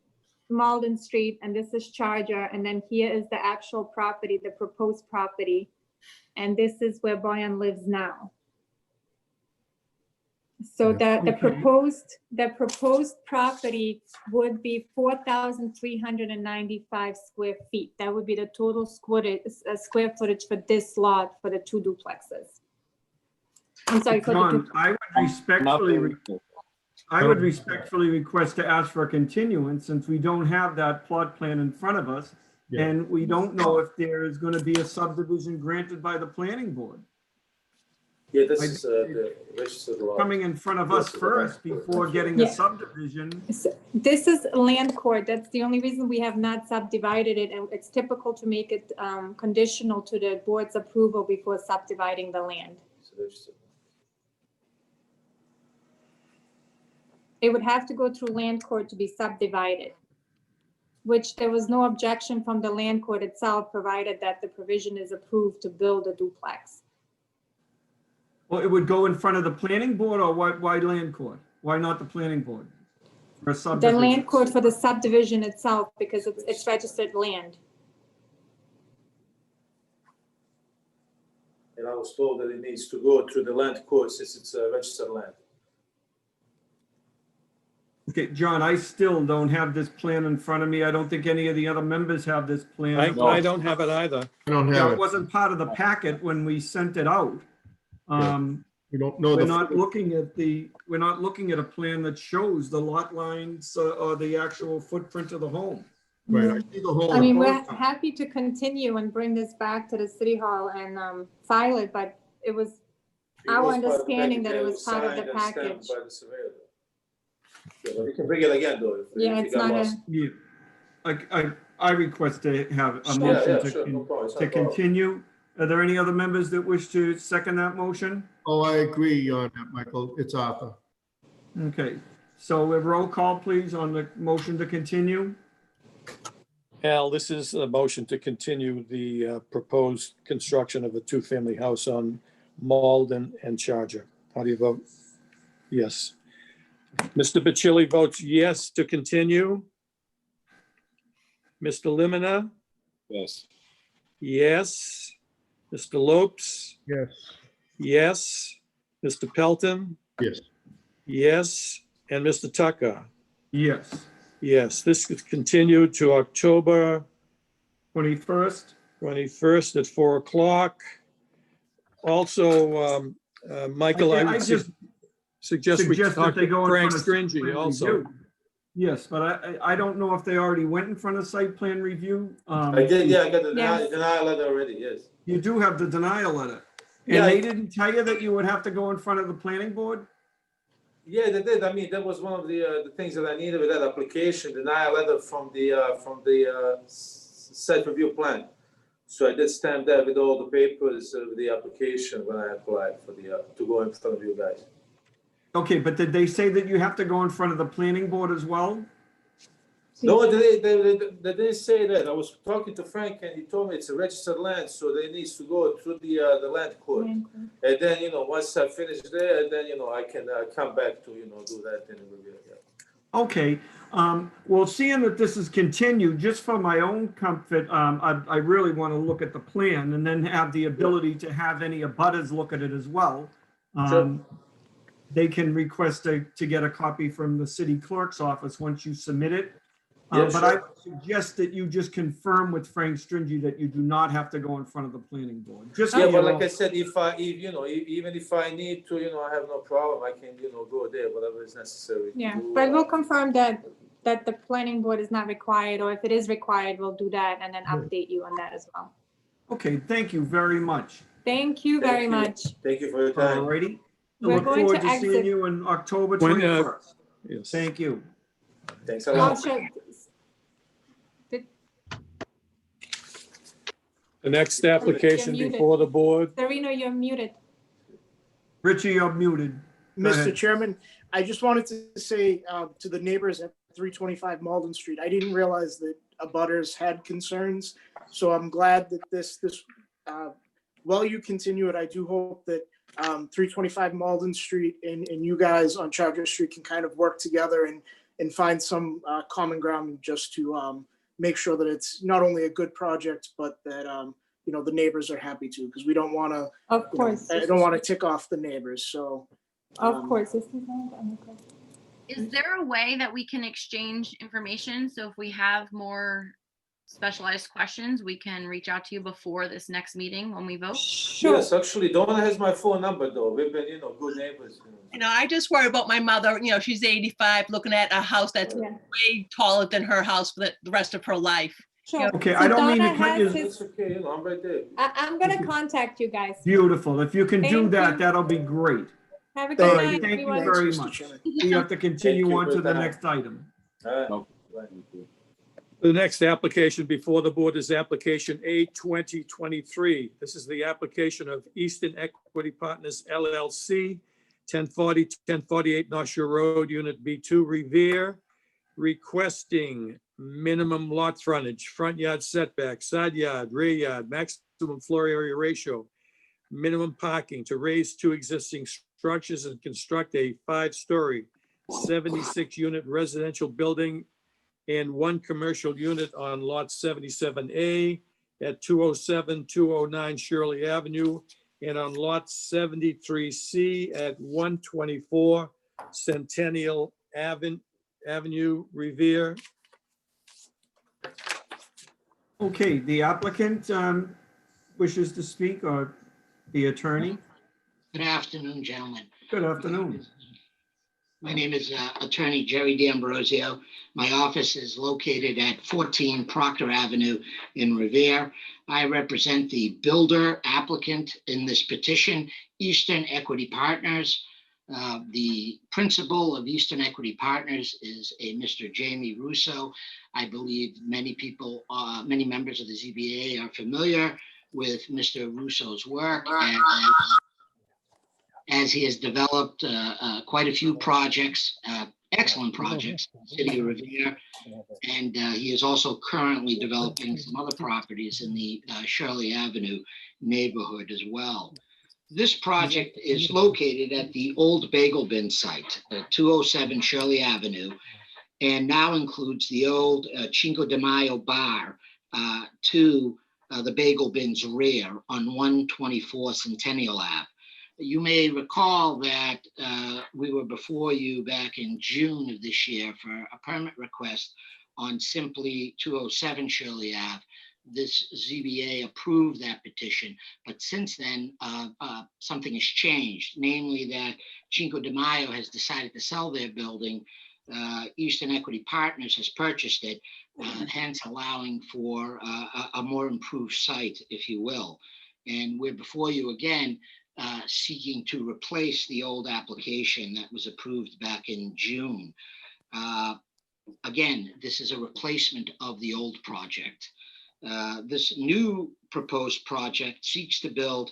Malden Street and this is Charger, and then here is the actual property, the proposed property. And this is where Boyan lives now. So the proposed property would be 4,395 square feet. That would be the total square footage for this lot for the 2 duplexes. I'm sorry. for the John, two- I would respectfully request to ask for a continuance since we don't have that plot plan in front of us. Yeah. And we don't know if there is going to be a subdivision granted by the planning board. Yeah, this is the registered lot. Coming in front of us first before getting a Yeah. subdivision. So this is land court. That's the only reason we have not subdivided it. And it's typical to make it conditional to the board's approval before subdividing the land. It's registered. It would have to go through land court to be subdivided, which there was no objection from the land court itself, provided that the provision is approved to build a duplex. Well, it would go in front of the planning board or why land court? Why not the planning board? For a The subdivision? land court for the subdivision itself, because it's registered land. And I was told that it needs to go through the land court since it's registered land. Okay, John, I still don't have this plan in front of me. I don't think any of the other members have this plan. I don't have it either. I don't Yeah, have it it. wasn't part of the packet when we sent it out. We don't know We're the. not looking at a plan that shows the lot lines or the actual footprint of the home. Right, I see the whole. I mean, we're happy to continue and bring this back to the city hall and file it, but it was our understanding that it was part of the Signed and stamped package. by the surveyor, though. Yeah, but we can bring it again, though. if Yeah, it it's got not a, lost. Yeah. I request to have a Yeah, motion yeah, to sure, no problem. It's not to a problem. continue. Are there any other members that wish to second that motion? Oh, I agree on that, Michael. It's Arthur. Okay, so a roll call, please, on the motion to continue. Al, this is a motion to continue the proposed construction of a 2-family house on Malden and Charger. How do you vote? Yes. Mr. Bacilli votes yes to continue. Mr. Limina? Yes. Yes. Mr. Lopes? Yes. Yes. Mr. Pelton? Yes. Yes. And Mr. Tucker? Yes. Yes, this is continued to October 21st. 21st at 4 o'clock. Also, Michael, I I would just suggest we suggest that talk they go to in Frank front of site Stringy plan also. review. Yes, but I don't know if they already went in front of site plan review. I did, yeah, I got the Yes. denial letter already, yes. You do have the denial letter. And Yeah, they didn't tell you that you would have to go in front of the planning board? Yeah, they did. I mean, that was one of the things that I needed with that application, denial letter from the site review plan. So I did stamp that with all the papers of the application when I applied for to go in front of you guys. Okay, but did they say that you have to go in front of the planning board as well? No, they didn't say that. I was talking to Frank and he told me it's a registered land, so they needs to go through the land court. And then, once I finish there, then, I can come back to, do that in the review. Yeah. Okay, well, seeing that this is continued, just for my own comfort, I really want to look at the plan and then have the ability to have any abutters look at it as well. Sure. They can request to get a copy from the city clerk's office once you submit it. Yeah, But I sure. would suggest that you just confirm with Frank Stringy that you do not have to go in front of the planning board. Just so Yeah, you but know. like I said, even if I need to, I have no problem. I can, go there, whatever is necessary. to Yeah, do, but we'll confirm that the planning board is not required, or if it is required, we'll do that and then update you on that as well. Okay, thank you very much. Thank you very much. Thank you for your time. Alrighty. I We're look going forward to to seeing exit. you on October When, 21st. Yes. Thank you. Thanks a Oh, lot. sure. The next application You're muted. before the board. Serena, you're muted. Richie, you're muted. Go Mr. ahead. Chairman, I just wanted to say to the neighbors at 325 Malden Street, I didn't realize that abutters had concerns. So I'm glad that this while you continue it, I do hope that 325 Malden Street and you guys on Charger Street can kind of work together and find some common ground just to make sure that it's not only a good project, but that the neighbors are happy too, because we don't want to. Of course. I don't want to tick off the neighbors. So. Of course. Is there a way that we can exchange information? So if we have more specialized questions, we can reach out to you before this next meeting when we vote? Sure. Yes, actually, Donna has my phone number though. We've been, good neighbors. I just worry about my mother, she's 85, looking at a house that's Yeah. way taller than her house for the rest of her life. Sure. Okay, So I don't mean to Donna cut has you. his- It's okay, I'm right there. I'm gonna contact you guys. Beautiful. If you can do Thank that, you. that'll be great. Have a All good right, night, thank you everyone. very Mr. much. Chairman. We have to continue you on for to the that. next item. The next application before the board is application A 2023. This is the application of Eastern Equity Partners LLC, 1048 North Shore Road, Unit B2, Revere, requesting minimum lot frontage, front yard setback, side yard, rear yard, maximum floor area ratio, minimum parking to raise two existing structures and construct a 5-story, 76-unit residential building and one commercial unit on lot 77A at 207, 209 Shirley Avenue, and on lot 73C at 124 Centennial Avenue, Revere. Okay, the applicant wishes to speak, or the attorney? Good afternoon, gentlemen. Good afternoon. My name is Attorney Jerry D'Ambrosio. My office is located at 14 Proctor Avenue in Revere. I represent the builder applicant in this petition, Eastern Equity Partners. The principal of Eastern Equity Partners is a Mr. Jamie Russo. I believe many people, many members of the ZBA are familiar with Mr. Russo's work, and as he has developed quite a few projects, excellent projects in the city of Revere. And he is also currently developing some other properties in the Shirley Avenue neighborhood as well. This project is located at the old Bagel Bin site, 207 Shirley Avenue, and now includes the old Cinco de Mayo bar to the Bagel Bin's rear on 124 Centennial Ave. You may recall that we were before you back in June of this year for a permit request on simply 207 Shirley Ave. This ZBA approved that petition, but since then, something has changed, namely that Cinco de Mayo has decided to sell their building. Eastern Equity Partners has purchased it, hence allowing for a more improved site, if you will. And we're before you again, seeking to replace the old application that was approved back in June. Again, this is a replacement of the old project. This new proposed project seeks to build,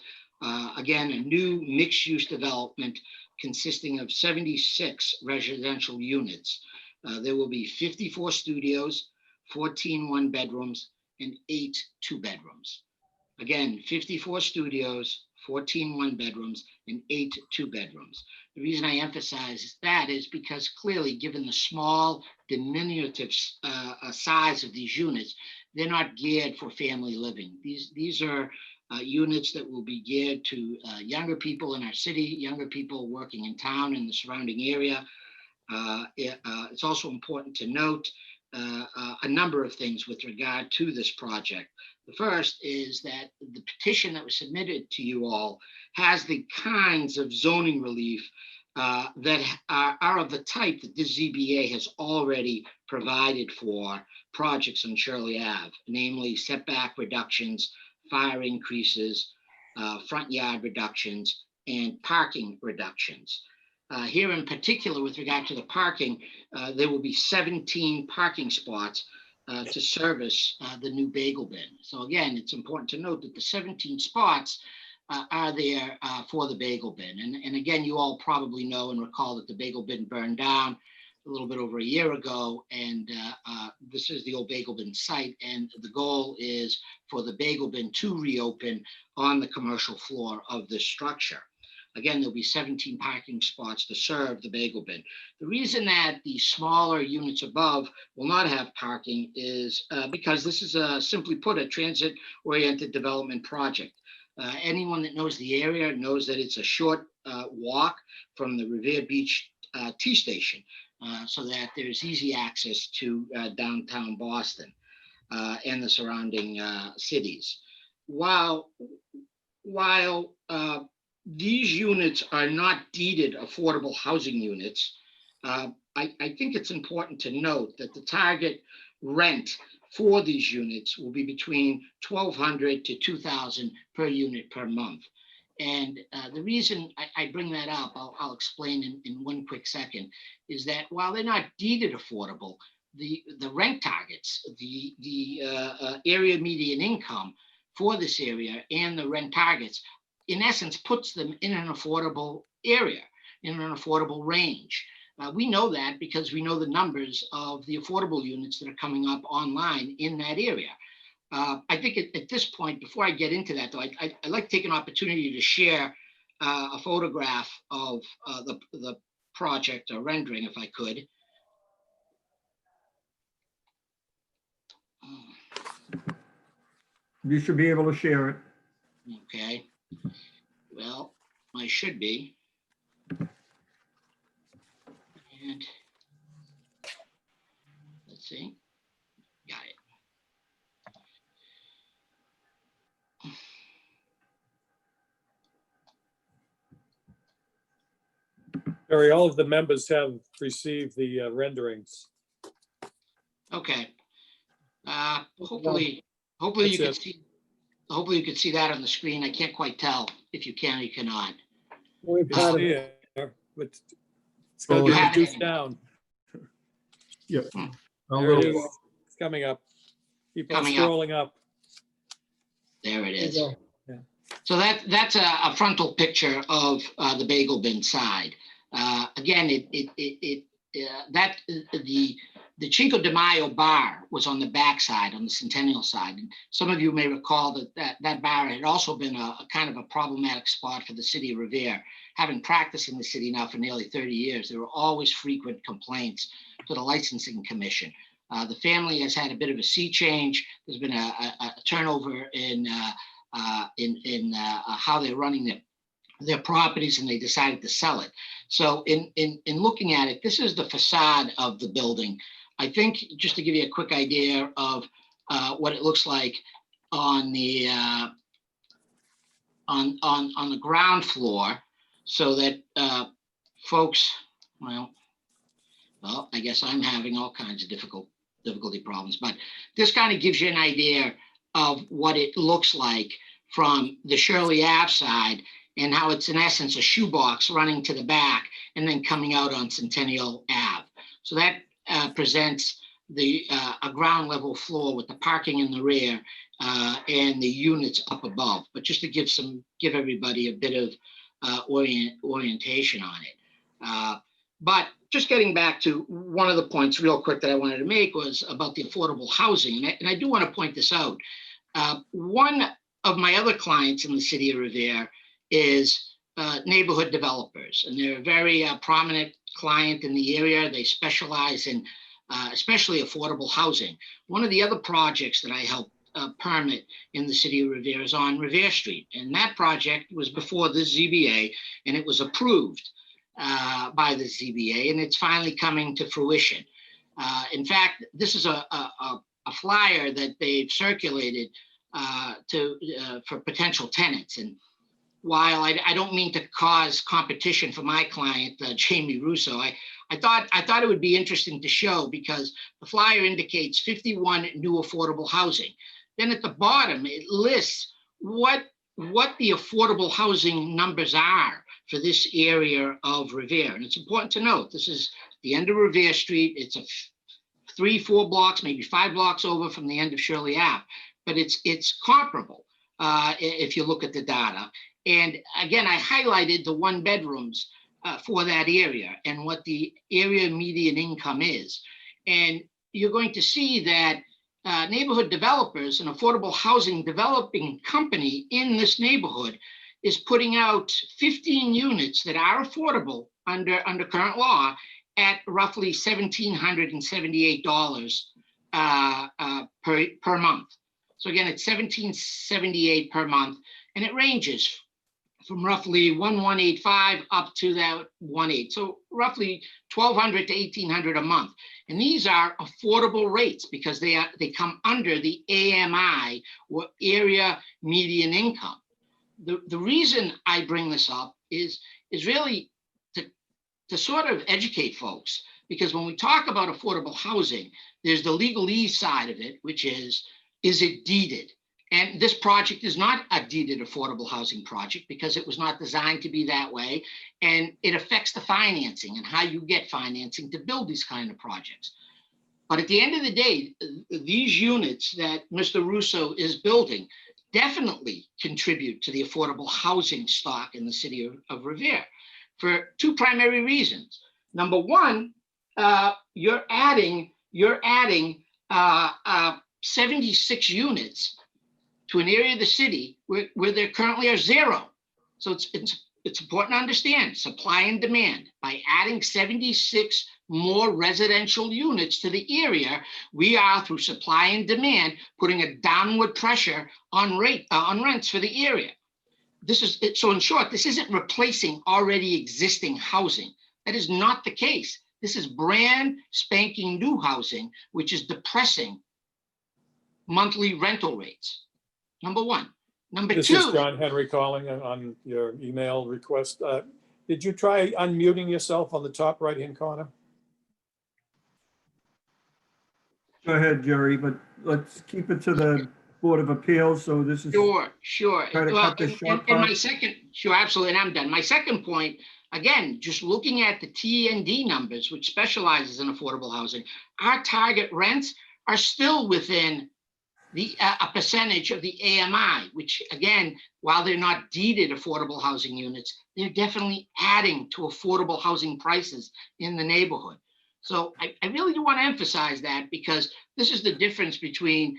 again, a new mixed-use development consisting of 76 residential units. There will be 54 studios, 14 one-bedrooms, and 8 two-bedrooms. Again, 54 studios, 14 one-bedrooms, and 8 two-bedrooms. The reason I emphasize that is because clearly, given the small, diminutive size of these units, they're not geared for family living. These are units that will be geared to younger people in our city, younger people working in town and the surrounding area. It's also important to note a number of things with regard to this project. The first is that the petition that was submitted to you all has the kinds of zoning relief that are of the type that this ZBA has already provided for projects on Shirley Ave, namely setback reductions, fire increases, front yard reductions, and parking reductions. Here in particular, with regard to the parking, there will be 17 parking spots to service the new bagel bin. So again, it's important to note that the 17 spots are there for the bagel bin. And again, you all probably know and recall that the bagel bin burned down a little bit over a year ago, and this is the old bagel bin site, and the goal is for the bagel bin to reopen on the commercial floor of this structure. Again, there'll be 17 parking spots to serve the bagel bin. The reason that the smaller units above will not have parking is because this is simply put a transit-oriented development project. Anyone that knows the area knows that it's a short walk from the Revere Beach T station, so that there's easy access to downtown Boston and the surrounding cities. While these units are not deeded affordable housing units, I think it's important to note that the target rent for these units will be between $1,200 to $2,000 per unit per month. And the reason I bring that up, I'll explain in one quick second, is that while they're not deeded affordable, the rent targets, the area median income for this area and the rent targets, in essence, puts them in an affordable area, in an affordable range. We know that because we know the numbers of the affordable units that are coming up online in that area. I think at this point, before I get into that, though, I'd like to take an opportunity to share a photograph of the project, or rendering, if I could. You should be able to share it. Okay. Well, I should be. And let's see. Got it. Barry, all of the members have received the renderings. Okay. Hopefully you can see. Hopefully you can see that on the screen. I can't quite tell if you can or you cannot. We've got it, but it's going to be reduced down. Yep. There it is. It's coming up. Keep on scrolling up. There it is. Yeah. So that's a frontal picture of the bagel bin side. Again, the Cinco de Mayo bar was on the back side, on the Centennial side. And some of you may recall that bar had also been a kind of a problematic spot for the city of Revere. Having practiced in the city now for nearly 30 years, there were always frequent complaints to the licensing commission. The family has had a bit of a sea change. There's been a turnover in how they're running their properties and they decided to sell it. So in looking at it, this is the facade of the building. I think just to give you a quick idea of what it looks like on the on the ground floor, so that folks, well, I guess I'm having all kinds of difficulty problems, but this kind of gives you an idea of what it looks like from the Shirley Ave side, and how it's in essence a shoebox running to the back and then coming out on Centennial Ave. So that presents the a ground level floor with the parking in the rear and the units up above. But just to give everybody a bit of orientation on it. But just getting back to one of the points real quick that I wanted to make was about the affordable housing. And I do want to point this out. One of my other clients in the city of Revere is neighborhood developers, and they're a very prominent client in the area. They specialize in especially affordable housing. One of the other projects that I helped permit in the city of Revere is on Revere Street, and that project was before the ZBA, and it was approved by the ZBA, and it's finally coming to fruition. In fact, this is a flyer that they've circulated for potential tenants. And while I don't mean to cause competition for my client, Jamie Russo, I thought it would be interesting to show, because the flyer indicates 51 new affordable housing. Then at the bottom, it lists what the affordable housing numbers are for this area of Revere. And it's important to note, this is the end of Revere Street. It's a 3-4 blocks, maybe 5 blocks over from the end of Shirley Ave, but it's comparable if you look at the data. And again, I highlighted the 1-bedrooms for that area and what the area median income is. And you're going to see that neighborhood developers, an affordable housing developing company in this neighborhood, is putting out 15 units that are affordable under current law at roughly $1,778 per month. So again, it's $1,778 per month, and it ranges from roughly 1,185 up to that 1.8. So roughly 1,200 to 1,800 a month. And these are affordable rates because they come under the AMI, or area median income. The reason I bring this up is really to sort of educate folks, because when we talk about affordable housing, there's the legalese side of it, which is it deeded? And this project is not a deeded affordable housing project because it was not designed to be that way. And it affects the financing and how you get financing to build these kind of projects. But at the end of the day, these units that Mr. Russo is building definitely contribute to the affordable housing stock in the city of Revere for 2 primary reasons. Number one, you're adding 76 units to an area of the city where there currently are 0. So it's important to understand supply and demand. By adding 76 more residential units to the area, we are, through supply and demand, putting a downward pressure on rents for the area. So in short, this isn't replacing already existing housing. That is not the case. This is brand spanking new housing, which is depressing monthly rental rates. Number one. Number This two. is John Henry calling on your email request. Did you try unmuting yourself on the top right-hand corner? Go ahead, Jerry, but let's keep it to the Board of Appeals. So this is. Sure. Try to cut this short. And my second, sure, absolutely, and I'm done. My second point, again, just looking at the TND numbers, which specializes in affordable housing, our target rents are still within a percentage of the AMI, which again, while they're not deeded affordable housing units, they're definitely adding to affordable housing prices in the neighborhood. So I really do want to emphasize that, because this is the difference between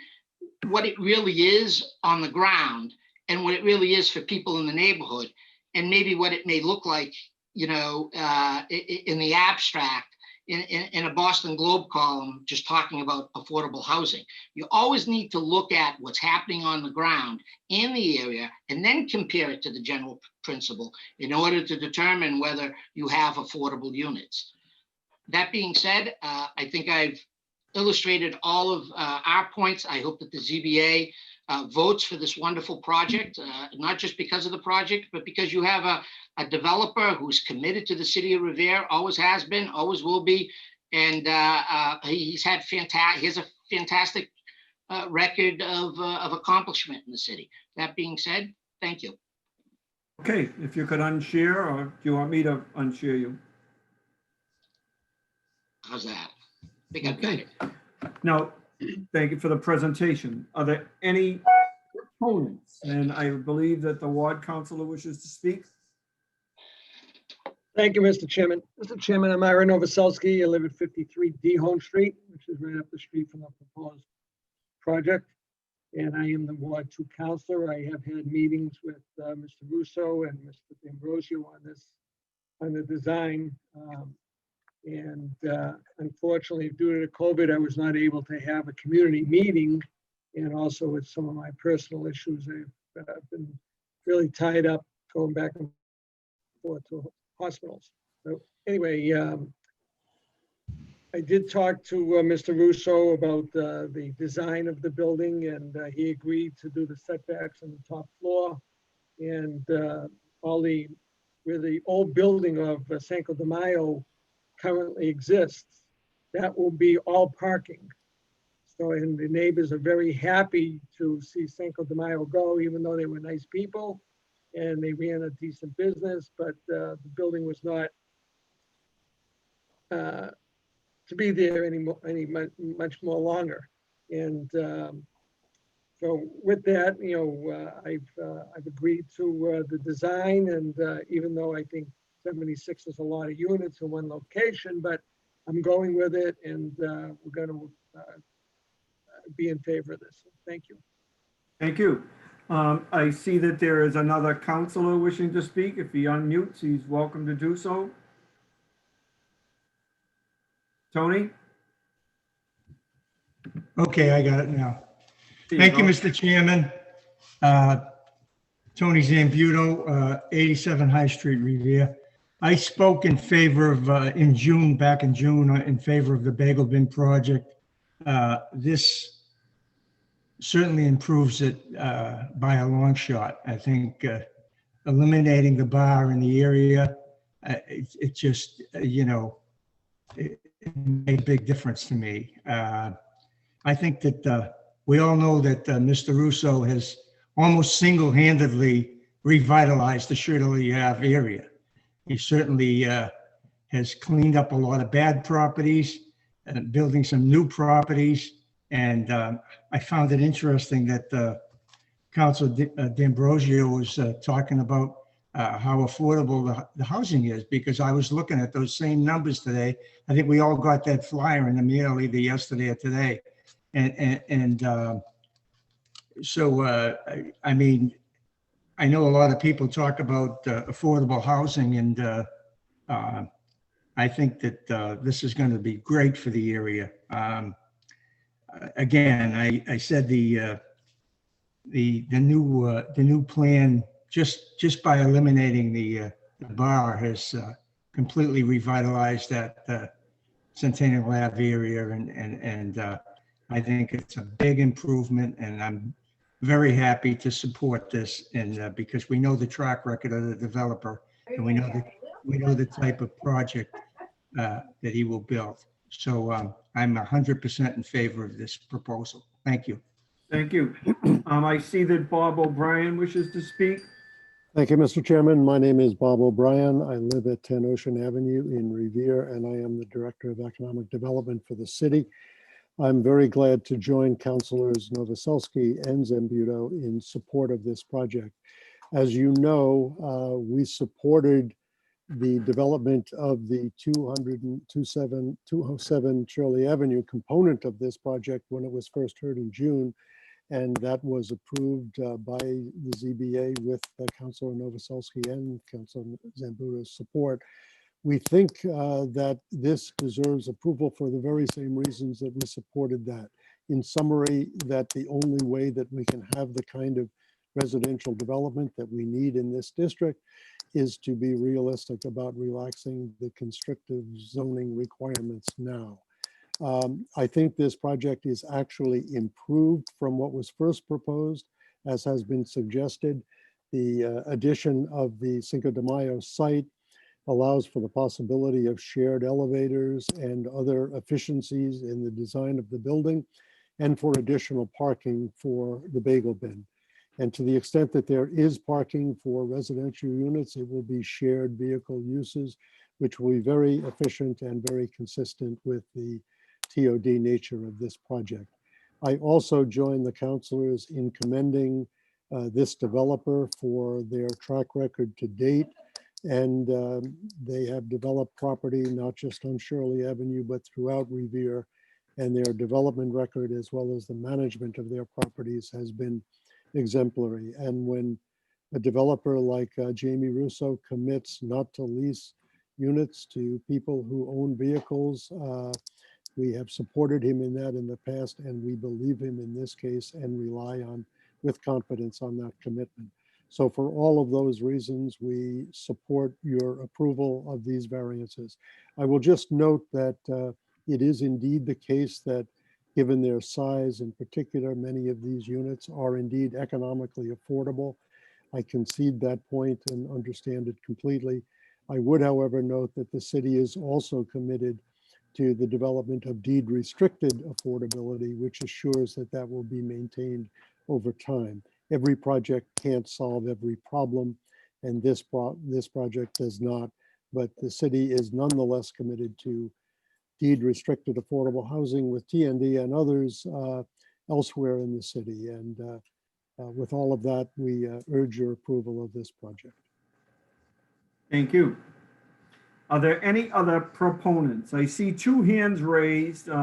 what it really is on the ground and what it really is for people in the neighborhood, and maybe what it may look like, in the abstract in a Boston Globe column just talking about affordable housing. You always need to look at what's happening on the ground in the area and then compare it to the general principle in order to determine whether you have affordable units. That being said, I think I've illustrated all of our points. I hope that the ZBA votes for this wonderful project, not just because of the project, but because you have a developer who's committed to the city of Revere, always has been, always will be, and he has a fantastic record of accomplishment in the city. That being said, thank you. Okay, if you could unshare, or do you want me to unshare you? How's that? I think I've got it. Now, thank you for the presentation. Are there any opponents? And I believe that the ward councilor wishes to speak. Thank you, Mr. Chairman. Mr. Chairman, I'm Ira Novoselsky. I live at 53 D Home Street, which is right up the street from the proposed project. And I am the Ward 2 counselor. I have had meetings with Mr. Russo and Mr. D'Ambrosio on the design. Unfortunately, due to COVID, I was not able to have a community meeting. And also with some of my personal issues, I've been really tied up going back and forth to hospitals. So anyway, I did talk to Mr. Russo about the design of the building, and he agreed to do the setbacks on the top floor. And where the old building of Cinco de Mayo currently exists, that will be all parking. So, and the neighbors are very happy to see Cinco de Mayo go, even though they were nice people and they ran a decent business, but the building was not to be there much more longer. And so with that, I've agreed to the design, and even though I think 76 is a lot of units in one location, but I'm going with it, and we're going to be in favor of this. Thank you. Thank you. I see that there is another counselor wishing to speak. If he unmutes, he's welcome to do so. Tony? Okay, I got it now. There Thank you, go. Mr. Chairman. Tony Zambuto, 87 High Street, Revere. I spoke in favor of, back in June, in favor of the Bagel Bin project. This certainly improves it by a long shot. I think eliminating the bar in the area, it just, it made a big difference to me. I think that we all know that Mr. Russo has almost single-handedly revitalized the Shirley Ave area. He certainly has cleaned up a lot of bad properties and building some new properties. And I found it interesting that Councilor D'Ambrosio was talking about how affordable the housing is, because I was looking at those same numbers today. I think we all got that flyer in the mail either yesterday or today. So, I mean, I know a lot of people talk about affordable housing, and I think that this is going to be great for the area. Again, I said the new plan, just by eliminating the bar, has completely revitalized that Centennial Ave area, and I think it's a big improvement, and I'm very happy to support this, and because we know the track record of the developer, and we know the type of project that he will build. So I'm 100% in favor of this proposal. Thank you. Thank you. I see that Bob O'Brien wishes to speak. Thank you, Mr. Chairman. My name is Bob O'Brien. I live at 10 Ocean Avenue in Revere, and I am the Director of Economic Development for the city. I'm very glad to join Councilors Novoselsky and Zambuto in support of this project. As you know, we supported the development of the 207 Shirley Avenue component of this project when it was first heard in June, and that was approved by the ZBA with Councilor Novoselsky and Councilor Zambuto's support. We think that this deserves approval for the very same reasons that we supported that. In summary, that the only way that we can have the kind of residential development that we need in this district is to be realistic about relaxing the constrictive zoning requirements now. I think this project is actually improved from what was first proposed, as has been suggested. The addition of the Cinco de Mayo site allows for the possibility of shared elevators and other efficiencies in the design of the building, and for additional parking for the bagel bin. And to the extent that there is parking for residential units, it will be shared vehicle uses, which will be very efficient and very consistent with the TOD nature of this project. I also join the councilors in commending this developer for their track record to date. And they have developed property not just on Shirley Avenue, but throughout Revere. And their development record, as well as the management of their properties, has been exemplary. And when a developer like Jamie Russo commits not to lease units to people who own vehicles, we have supported him in that in the past, and we believe him in this case and rely on with confidence on that commitment. So for all of those reasons, we support your approval of these variances. I will just note that it is indeed the case that given their size in particular, many of these units are indeed economically affordable. I concede that point and understand it completely. I would, however, note that the city is also committed to the development of deed restricted affordability, which assures that that will be maintained over time. Every project can't solve every problem, and this project does not, but the city is nonetheless committed to deed restricted affordable housing with TND and others elsewhere in the city. And with all of that, we urge your approval of this project. Thank you. Are there any other proponents? I see two hands raised. You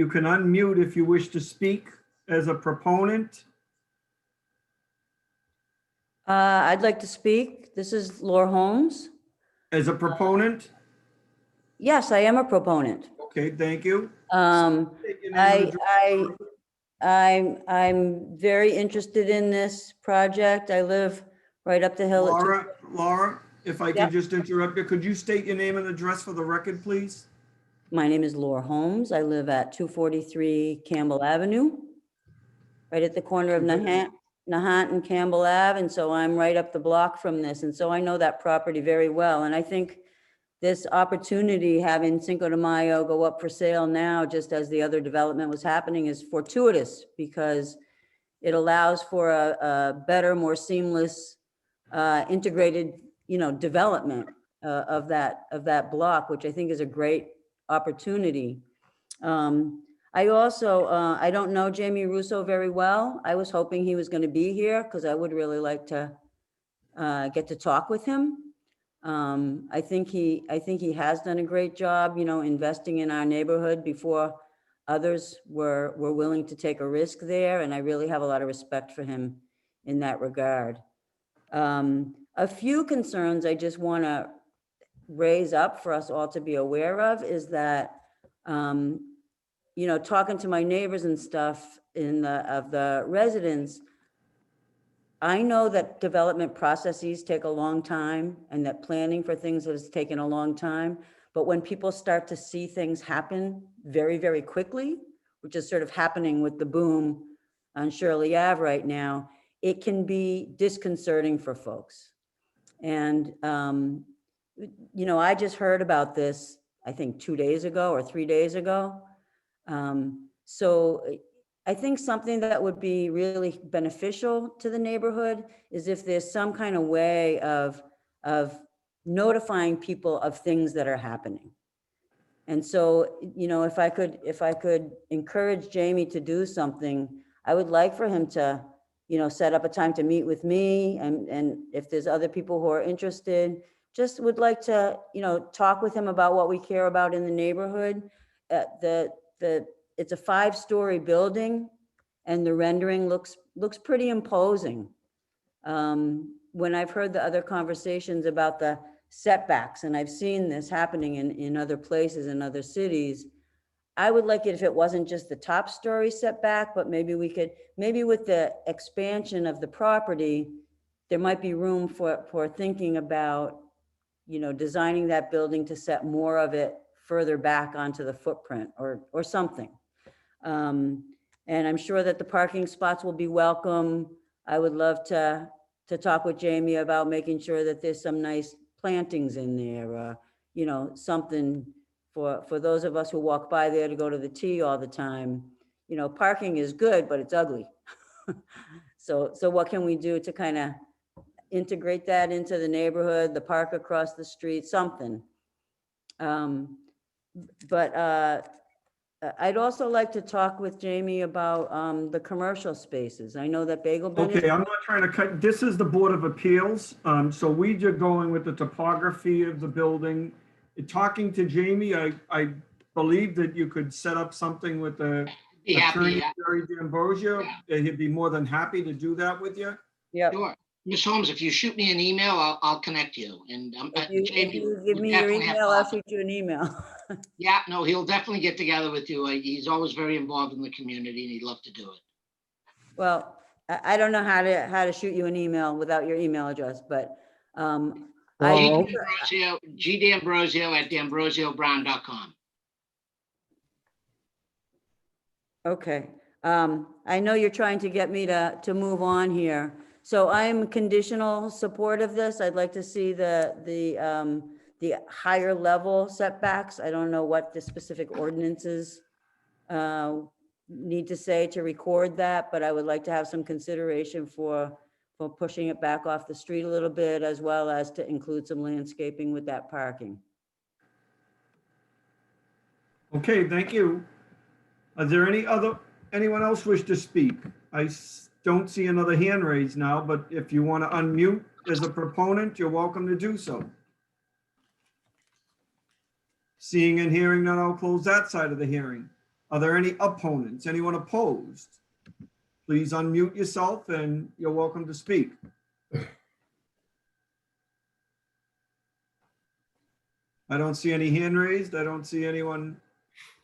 can unmute if you wish to speak as a proponent. I'd like to speak. This is Laura Holmes. As a proponent? Yes, I am a proponent. Okay, thank you. I'm very interested in this project. I live right up the hill. Laura, if I could just interrupt you, could you state your name and address for the record, please? My name is Laura Holmes. I live at 243 Campbell Avenue, right at the corner of Nahant and Campbell Ave. And so I'm right up the block from this. And so I know that property very well. And I think this opportunity, having Cinco de Mayo go up for sale now, just as the other development was happening, is fortuitous because it allows for a better, more seamless, integrated, development of that block, which I think is a great opportunity. I also, I don't know Jamie Russo very well. I was hoping he was going to be here because I would really like to get to talk with him. I think he has done a great job, investing in our neighborhood before others were willing to take a risk there. And I really have a lot of respect for him in that regard. A few concerns I just want to raise up for us all to be aware of is that, talking to my neighbors and stuff of the residents, I know that development processes take a long time and that planning for things has taken a long time. But when people start to see things happen very, very quickly, which is sort of happening with the boom on Shirley Ave right now, it can be disconcerting for folks. And, I just heard about this, I think 2 days ago or 3 days ago. So I think something that would be really beneficial to the neighborhood is if there's some kind of way of notifying people of things that are happening. And so, if I could encourage Jamie to do something, I would like for him to, set up a time to meet with me. And if there's other people who are interested, just would like to, talk with him about what we care about in the neighborhood. It's a 5-story building and the rendering looks pretty imposing. When I've heard the other conversations about the setbacks, and I've seen this happening in other places, in other cities. I would like it if it wasn't just the top story setback, but maybe we could, maybe with the expansion of the property, there might be room for thinking about, you know, designing that building to set more of it further back onto the footprint or something. And I'm sure that the parking spots will be welcome. I would love to talk with Jamie about making sure that there's some nice plantings in there, you know, something for those of us who walk by there to go to the T all the time. You know, parking is good, but it's ugly. So what can we do to kind of integrate that into the neighborhood, the park across the street, something? But I'd also like to talk with Jamie about the commercial spaces. I know that Bagel Bin. Okay, I'm not trying to cut, this is the Board of Appeals, so we just going with the topography of the building. Talking to Jamie, I believe that you could set up something with the Be happy, attorney, yeah. Jerry D'Ambrosio, and he'd be more than happy to do that with you. Yeah. Sure. Ms. Holmes, if you shoot me an email, I'll connect you. And If you give me your email, I'll shoot you an email. Yeah, no, he'll definitely get together with you. He's always very involved in the community and he'd love to do it. Well, I don't know how to shoot you an email without your email address, but GDambrosio@d'ambrosiobrown.com. Okay. I know you're trying to get me to move on here. So I'm conditional support of this. I'd like to see the higher level setbacks. I don't know what the specific ordinances need to say to record that, but I would like to have some consideration for pushing it back off the street a little bit, as well as to include some landscaping with that parking. Okay, thank you. Is there anyone else wish to speak? I don't see another hand raised now, but if you want to unmute as a proponent, you're welcome to do so. Seeing and hearing none, I'll close that side of the hearing. Are there any opponents? Anyone opposed? Please unmute yourself and you're welcome to speak. I don't see any hand raised. I don't see anyone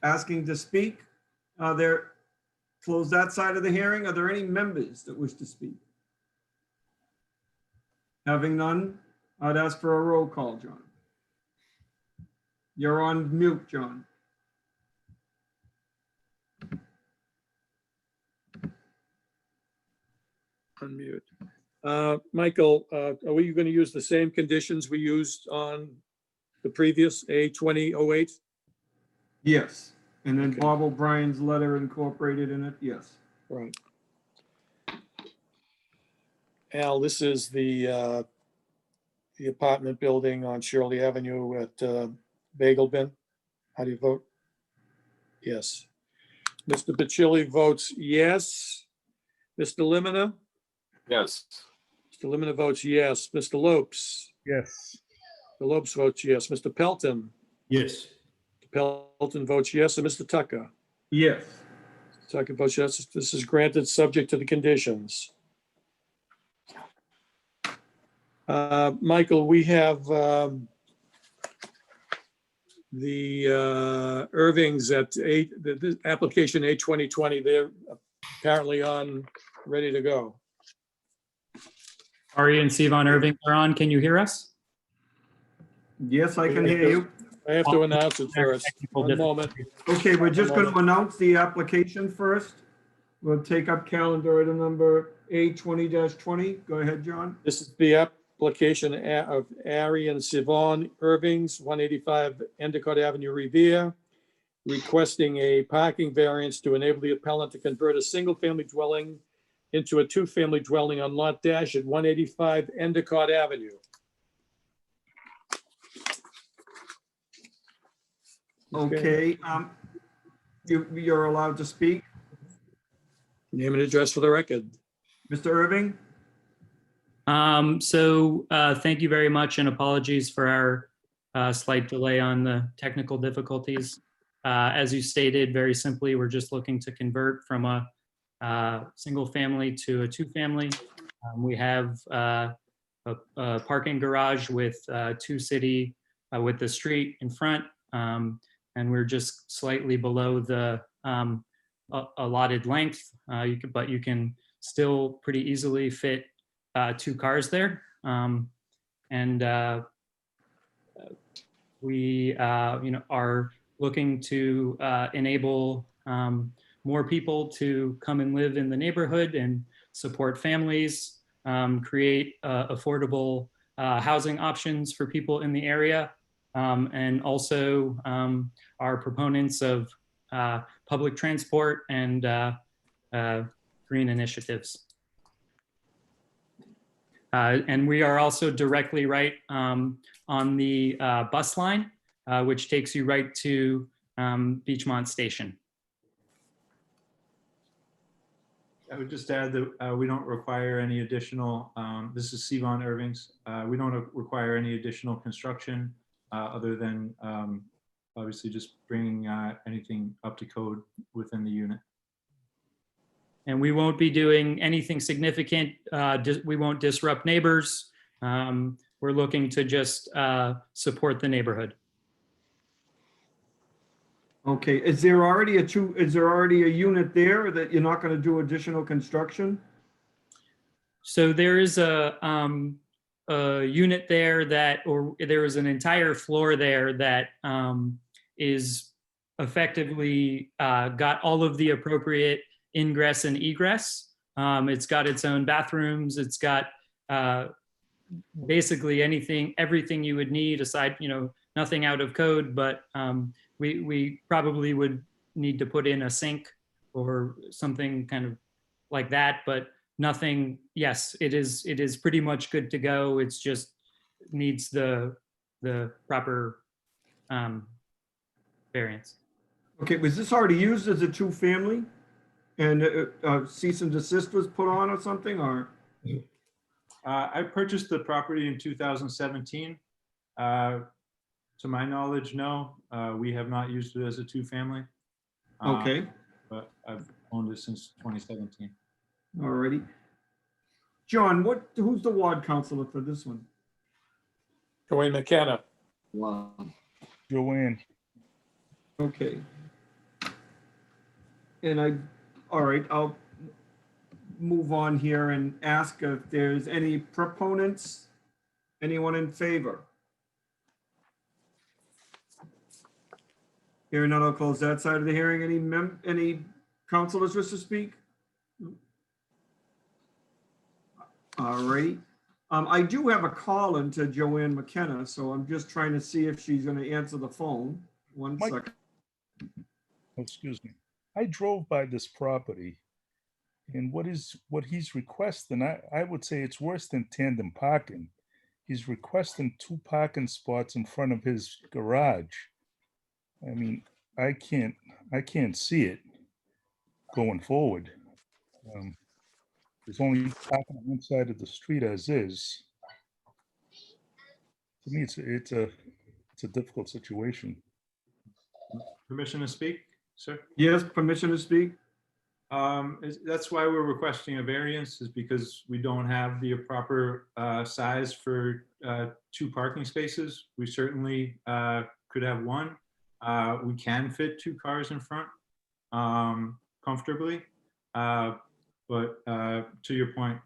asking to speak. Close that side of the hearing. Are there any members that wish to speak? Having none, I'd ask for a roll call, John. You're on mute, John. Unmute. Michael, are we going to use the same conditions we used on the previous A2008? Yes. And then Bob O'Brien's letter incorporated in it, yes. Right. Al, this is the apartment building on Shirley Avenue at Bagel Bin. How do you vote? Yes. Mr. Bacilli votes yes. Mr. Limina? Yes. Mr. Limina votes yes. Mr. Lopes? Yes. Mr. Lopes votes yes. Mr. Pelton? Yes. Pelton votes yes. And Mr. Tucker? Yes. Tucker votes yes. This is granted subject to the conditions. Michael, we have the Irvings at the application A2020. They're apparently on, ready to go. Ari and Sivan Irving are on. Can you hear us? Yes, I can hear you. I have to announce it first. One moment. Okay, we're just going to announce the application first. We'll take up calendar item number A20-20. Go ahead, John. This is the application of Ari and Sivan Irvings, 185 Endicott Avenue, Revere, requesting a parking variance to enable the appellant to convert a single-family dwelling into a two-family dwelling on Lot Dash at 185 Endicott Avenue. Okay, you're allowed to speak. Name and address for the record. Mr. Irving? Thank you very much, and apologies for our slight delay on the technical difficulties. As you stated, very simply, we're just looking to convert from a single family to a two family. We have a parking garage with two city, with the street in front. And we're just slightly below the allotted length. But you can still pretty easily fit 2 cars there. We are looking to enable more people to come and live in the neighborhood and support families, create affordable housing options for people in the area, and also are proponents of public transport and green initiatives. And we are also directly right on the bus line, which takes you right to Beachmont Station. I would just add that we don't require any additional, this is Sevon Irvings. We don't require any additional construction other than obviously just bringing anything up to code within the unit. And we won't be doing anything significant. We won't disrupt neighbors. We're looking to just support the neighborhood. Okay, is there already a unit there that you're not going to do additional construction? So there is a unit there there is an entire floor there that is effectively got all of the appropriate ingress and egress. It's got its own bathrooms. It's got basically everything you would need aside, nothing out of code, but we probably would need to put in a sink or something kind of like that, but nothing. Yes, it is pretty much good to go. It's just needs the proper variance. Okay, was this already used as a 2-family? And cease and desist was put on or something, or? I purchased the property in 2017. To my knowledge, no, we have not used it as a 2-family. Okay. But I've owned it since 2017. All righty. John, who's the ward councilor for this one? Joanne McKenna. Wow. Joanne. Okay. And all right, I'll move on here and ask if there's any proponents, anyone in favor? Hearing none, I'll close that side of the hearing. Any councilors wish to speak? All right. I do have a call into Joanne McKenna, so I'm just trying to see if she's going to answer the phone. One second. Excuse me. I drove by this property, and what he's requesting, I would say it's worse than tandem parking. He's requesting 2 parking spots in front of his garage. I mean, I can't see it going forward. There's only parking on one side of the street as is. To me, it's a difficult situation. Permission to speak, sir? Yes, permission to speak. That's why we're requesting a variance, is because we don't have the proper size for 2 parking spaces. We certainly could have 1. We can fit 2 cars in front comfortably. But to your point,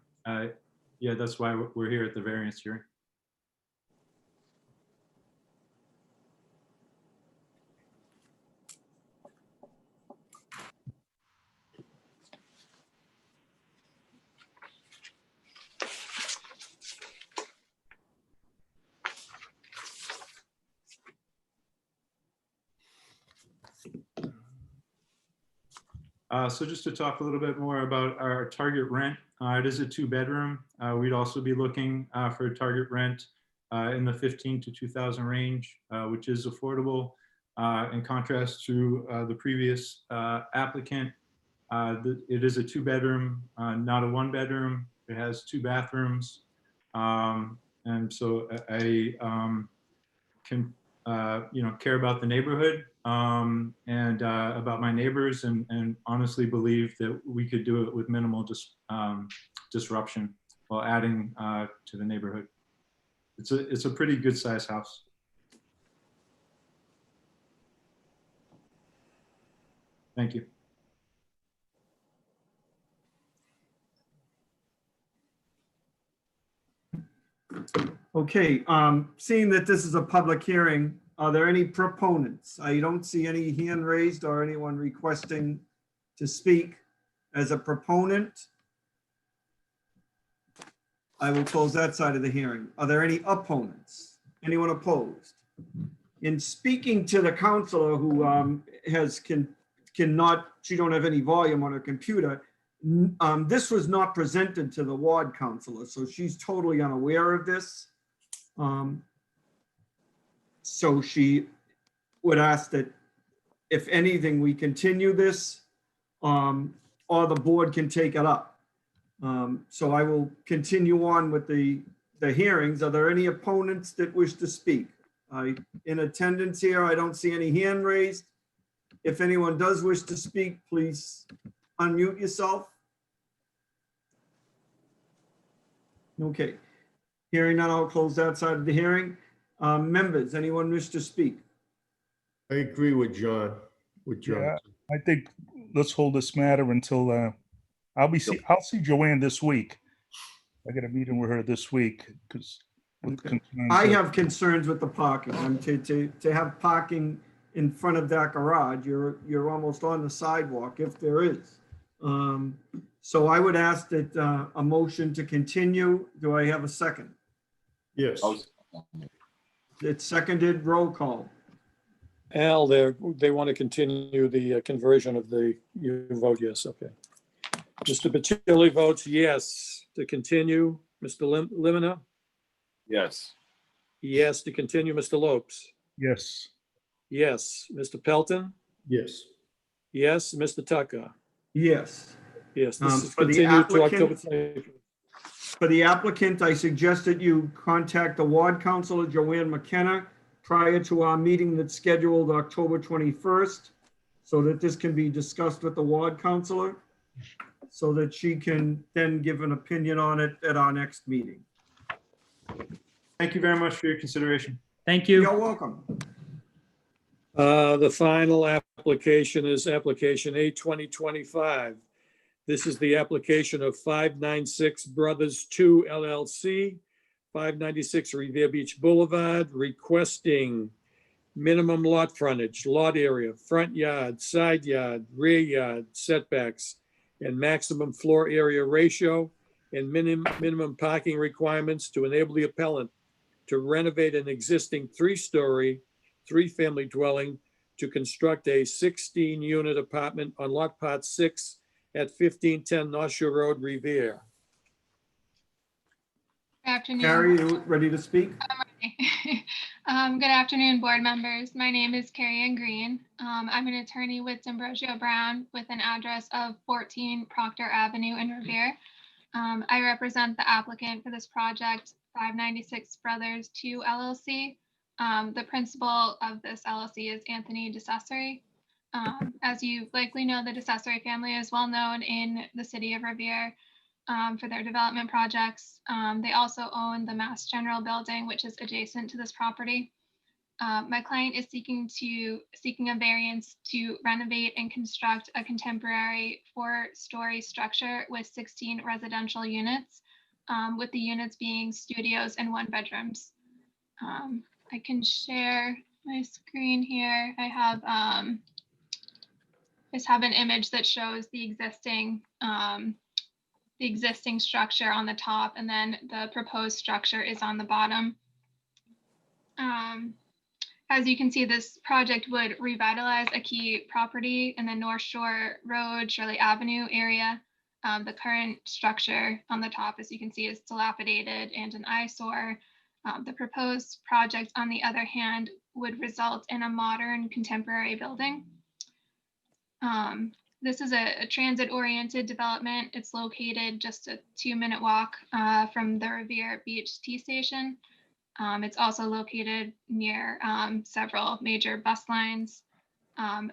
yeah, that's why we're here at the variance hearing. So just to talk a little bit more about our target rent, it is a 2-bedroom. We'd also be looking for a target rent in the 15 to 2,000 range, which is affordable. In contrast to the previous applicant, it is a 2-bedroom, not a 1-bedroom. It has 2 bathrooms. And so I can care about the neighborhood and about my neighbors, and honestly believe that we could do it with minimal disruption. while adding to the neighborhood. It's a pretty good sized house. Thank you. Okay, seeing that this is a public hearing, are there any proponents? I don't see any hand raised or anyone requesting to speak as a proponent. I will close that side of the hearing. Are there any opponents? Anyone opposed? In speaking to the counselor who she don't have any volume on her computer, this was not presented to the ward counselor, so she's totally unaware of this. So she would ask that if anything, we continue this, or the board can take it up. So I will continue on with the hearings. Are there any opponents that wish to speak? In attendance here, I don't see any hand raised. If anyone does wish to speak, please unmute yourself. Okay. Hearing none, I'll close that side of the hearing. Members, anyone wish to speak? I agree with John. Yeah, I think let's hold this matter until I'll see Joanne this week. I got a meeting with her this week because I have concerns with the parking. To have parking in front of that garage, you're almost on the sidewalk if there is. So I would ask that a motion to continue. Do I have a second? Yes. It's seconded. Roll call. Al, they want to continue the conversion of you vote yes, okay. Mr. Bacilli votes yes to continue. Mr. Limina? Yes. Yes to continue. Mr. Lopes? Yes. Yes. Mr. Pelton? Yes. Yes. Mr. Tucker? Yes. Yes, this is For the continued to October applicant- 25th. For the applicant, I suggest that you contact the ward councilor, Joanne McKenna, prior to our meeting that's scheduled October 21st, so that this can be discussed with the ward councilor, so that she can then give an opinion on it at our next meeting. Thank you very much for your consideration. Thank you. You're welcome. The final application is application A2025. This is the application of 596 Brothers 2 LLC, 596 Revere Beach Boulevard, requesting minimum lot frontage, lot area, front yard, side yard, rear yard, setbacks, and maximum floor area ratio, and minimum parking requirements to enable the appellant to renovate an existing three-story, three-family dwelling to construct a 16-unit apartment on Lot Part 6 at 1510 North Shore Road, Revere. Good afternoon. Carrie, you ready to speak? Good afternoon, board members. My name is Carrie Ann Green. I'm an attorney with D'Ambrosio Brown with an address of 14 Proctor Avenue in Revere. I represent the applicant for this project, 596 Brothers 2 LLC. The principal of this LLC is Anthony DeCesare. As you likely know, the DeCesare family is well known in the city of Revere for their development projects. They also own the Mass General building, which is adjacent to this property. My client is seeking a variance to renovate and construct a contemporary 4-story structure with 16 residential units, with the units being studios and 1-bedrooms. I can share my screen here. I have an image that shows the existing structure on the top, and then the proposed structure is on the bottom. As you can see, this project would revitalize a key property in the North Shore Road, Shirley Avenue area. The current structure on the top, as you can see, is dilapidated and an eyesore. The proposed project, on the other hand, would result in a modern contemporary building. This is a transit-oriented development. It's located just a 2-minute walk from the Revere Beach T station. It's also located near several major bus lines.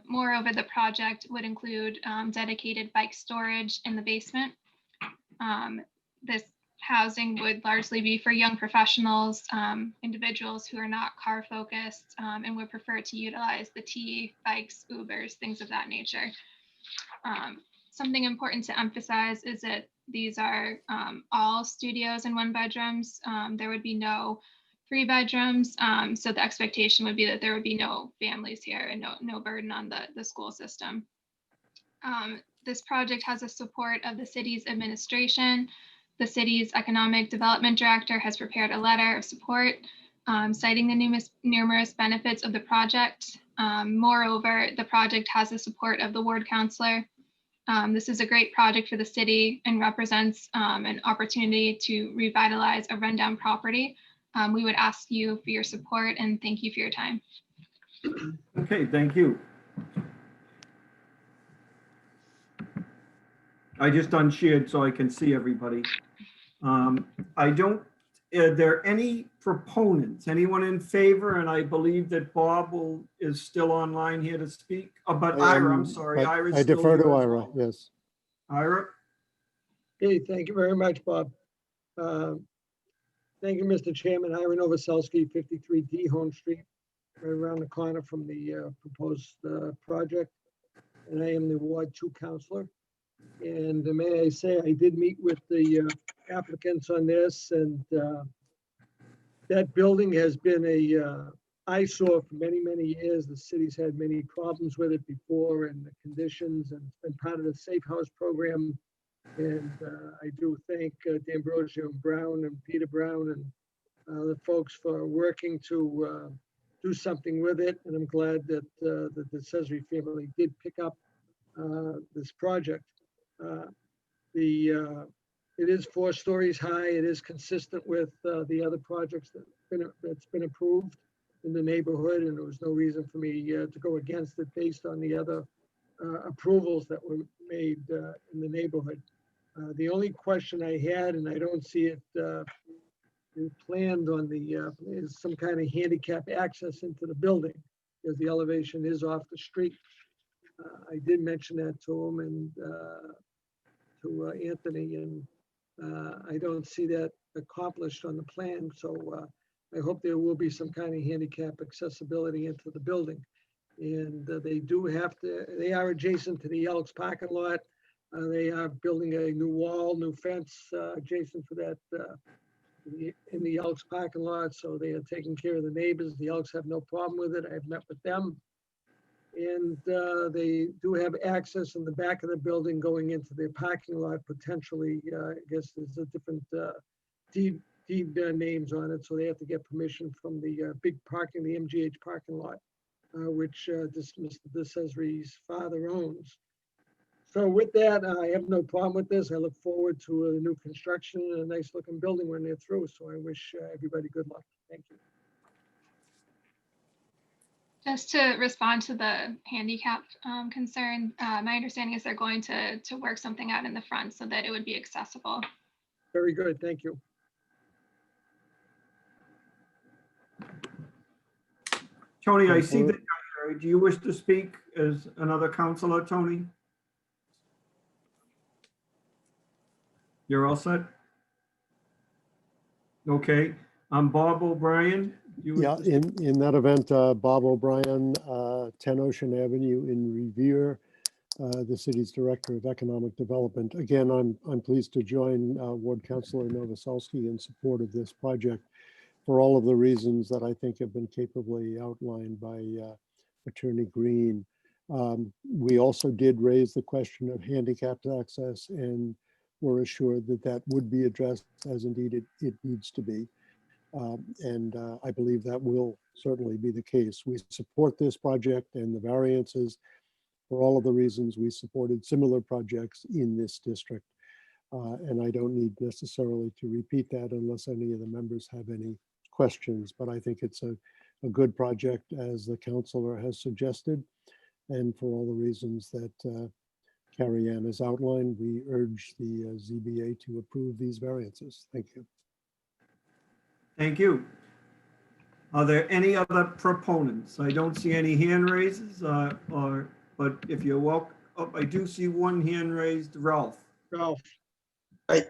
Moreover, the project would include dedicated bike storage in the basement. This housing would largely be for young professionals, individuals who are not car focused, and would prefer to utilize the T, bikes, Ubers, things of that nature. Something important to emphasize is that these are all studios and 1 bedrooms. There would be no 3 bedrooms. So the expectation would be that there would be no families here and no burden on the school system. This project has the support of the city's administration. The city's economic development director has prepared a letter of support citing the numerous benefits of the project. Moreover, the project has the support of the ward councilor. This is a great project for the city and represents an opportunity to revitalize a rundown property. We would ask you for your support and thank you for your time. Okay, thank you. I just unshared so I can see everybody. Are there any proponents? Anyone in favor? And I believe that Bob is still online here to speak. But Ira, I'm sorry. Ira's I still defer here to as Ira, well. yes. Ira? Okay, thank you very much, Bob. Thank you, Mr. Chairman. Ira Novoselsky, 53D Home Street, right around the corner from the proposed project. And I am the Ward 2 counselor. And may I say, I did meet with the applicants on this, and that building has been a eyesore for many, many years. The city's had many problems with it before, and the conditions, and it's been part of the Safe House program. And I do thank D'Ambrosio Brown and Peter Brown and the folks for working to do something with it. And I'm glad that the Cesare family did pick up this project. It is 4 stories high. It is consistent with the other projects that's been approved in the neighborhood, and there was no reason for me to go against it based on the other approvals that were made in the neighborhood. The only question I had, and I don't see it planned on is some kind of handicap access into the building, because the elevation is off the street. I did mention that to him and to Anthony, and I don't see that accomplished on the plan. So I hope there will be some kind of handicap accessibility into the building. And they are adjacent to the Elks parking lot. They are building a new wall, new fence adjacent to that in the Elks parking lot. So they are taking care of the neighbors. The Elks have no problem with it. I've met with them. And they do have access in the back of the building going into their parking lot, potentially. I guess there's a different deed names on it, so they have to get permission from the big parking, the MGH parking lot, which Mr. DeCesare's father owns. So with that, I have no problem with this. I look forward to a new construction and a nice looking building when they're through. So I wish everybody good luck. Thank you. Just to respond to the handicap concern, my understanding is they're going to work something out in the front so that it would be accessible. Very good. Thank you. Tony, I see that. Do you wish to speak as another counselor, Tony? You're all set? Okay. I'm Bob O'Brien. Yeah, in that event, Bob O'Brien, 10 Ocean Avenue in Revere, the city's Director of Economic Development. Again, I'm pleased to join Ward Councilor Novoselsky in support of this project for all of the reasons that I think have been capably outlined by Attorney Green. We also did raise the question of handicapped access, and were assured that that would be addressed, as indeed it needs to be. And I believe that will certainly be the case. We support this project and the variances for all of the reasons we supported similar projects in this district. And I don't need necessarily to repeat that unless any of the members have any questions, but I think it's a good project, as the councilor has suggested. And for all the reasons that Carrie Ann has outlined, we urge the ZBA to approve these variances. Thank you. Thank you. Are there any other proponents? I don't see any hand raises, but if you're welcome, I do see one hand raised. Ralph. Ralph. Hi.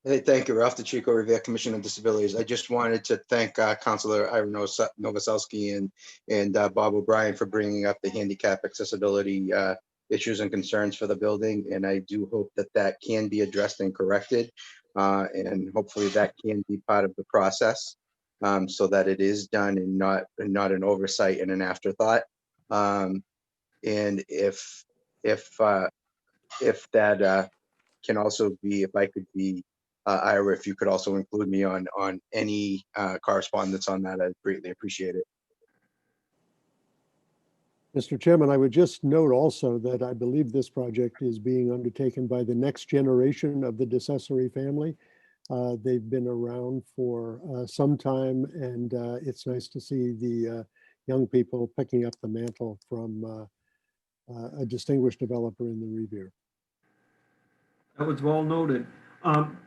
Hey, thank you. Ralph DeChico, Revere Commission on Disabilities. I just wanted to thank Councilor Ira Novoselsky and Bob O'Brien for bringing up the handicap accessibility issues and concerns for the building. And I do hope that that can be addressed and corrected. And hopefully that can be part of the process so that it is done and not an oversight and an afterthought. And if that can also be, if I could be, Ira, if you could also include me on any correspondence on that, I'd greatly appreciate it. Mr. Chairman, I would just note also that I believe this project is being undertaken by the next generation of the DeCesare family. They've been around for some time, and it's nice to see the young people picking up the mantle from a distinguished developer in the Revere. That was well noted.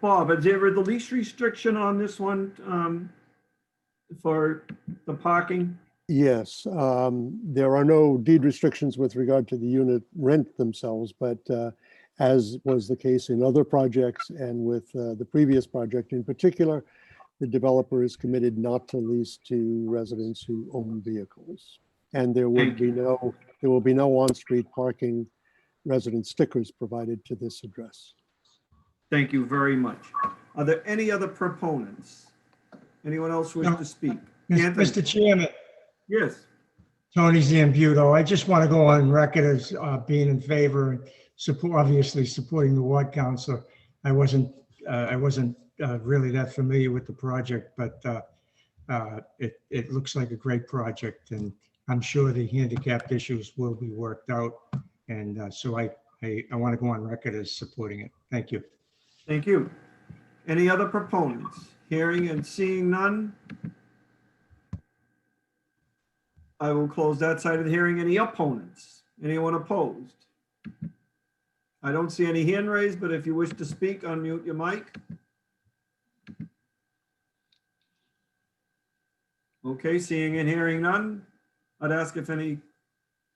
Bob, is there a release restriction on this one for the parking? Yes, there are no deed restrictions with regard to the unit rent themselves, but as was the case in other projects and with the previous project in particular, the developer is committed not to lease to residents who own vehicles. And there will be no on-street parking resident stickers provided to this address. Thank you very much. Are there any other proponents? Anyone else wish to speak? Anthony? Mr. Chairman, Yes. Tony Zambuto, I just want to go on record as being in favor and obviously supporting the ward council. I wasn't really that familiar with the project, but it looks like a great project, and I'm sure the handicapped issues will be worked out. And so I want to go on record as supporting it. Thank you. Thank you. Any other proponents? Hearing and seeing none. I will close that side of the hearing. Any opponents? Anyone opposed? I don't see any hand raised, but if you wish to speak, unmute your mic. Okay, seeing and hearing none. I'd ask if any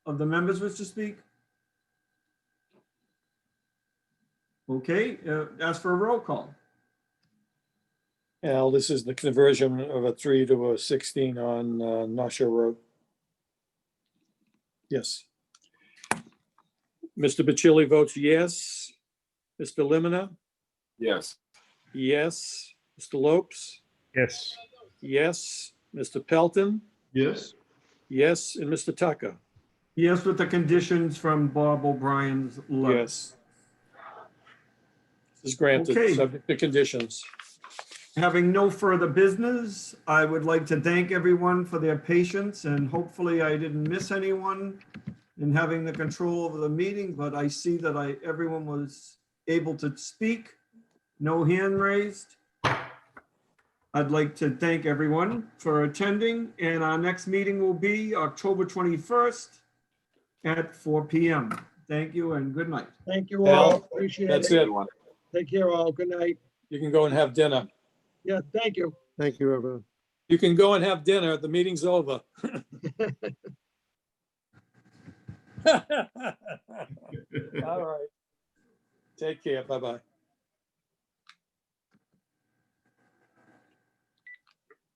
of the members wish to speak. Okay, ask for a roll call. Al, this is the conversion of a 3 to a 16 on North Shore Road. Yes. Mr. Bacilli votes yes. Mr. Limina? Yes. Yes. Mr. Lopes? Yes. Yes. Mr. Pelton? Yes. Yes. And Mr. Tucker? Yes, with the conditions from Bob O'Brien's letter. Yes. This is granted, Okay. subject to conditions. Having no further business, I would like to thank everyone for their patience, and hopefully I didn't miss anyone in having the control over the meeting, but I see that everyone was able to speak. No hand raised. I'd like to thank everyone for attending, and our next meeting will be October 21st at 4 p.m. Thank you and good night. Thank you Al, all. Appreciate That's it. it. Take care all. Good night. You can go and have dinner. Yeah, thank you. Thank you, everyone. You can go and have dinner. The meeting's over. All right. Take care. Bye-bye.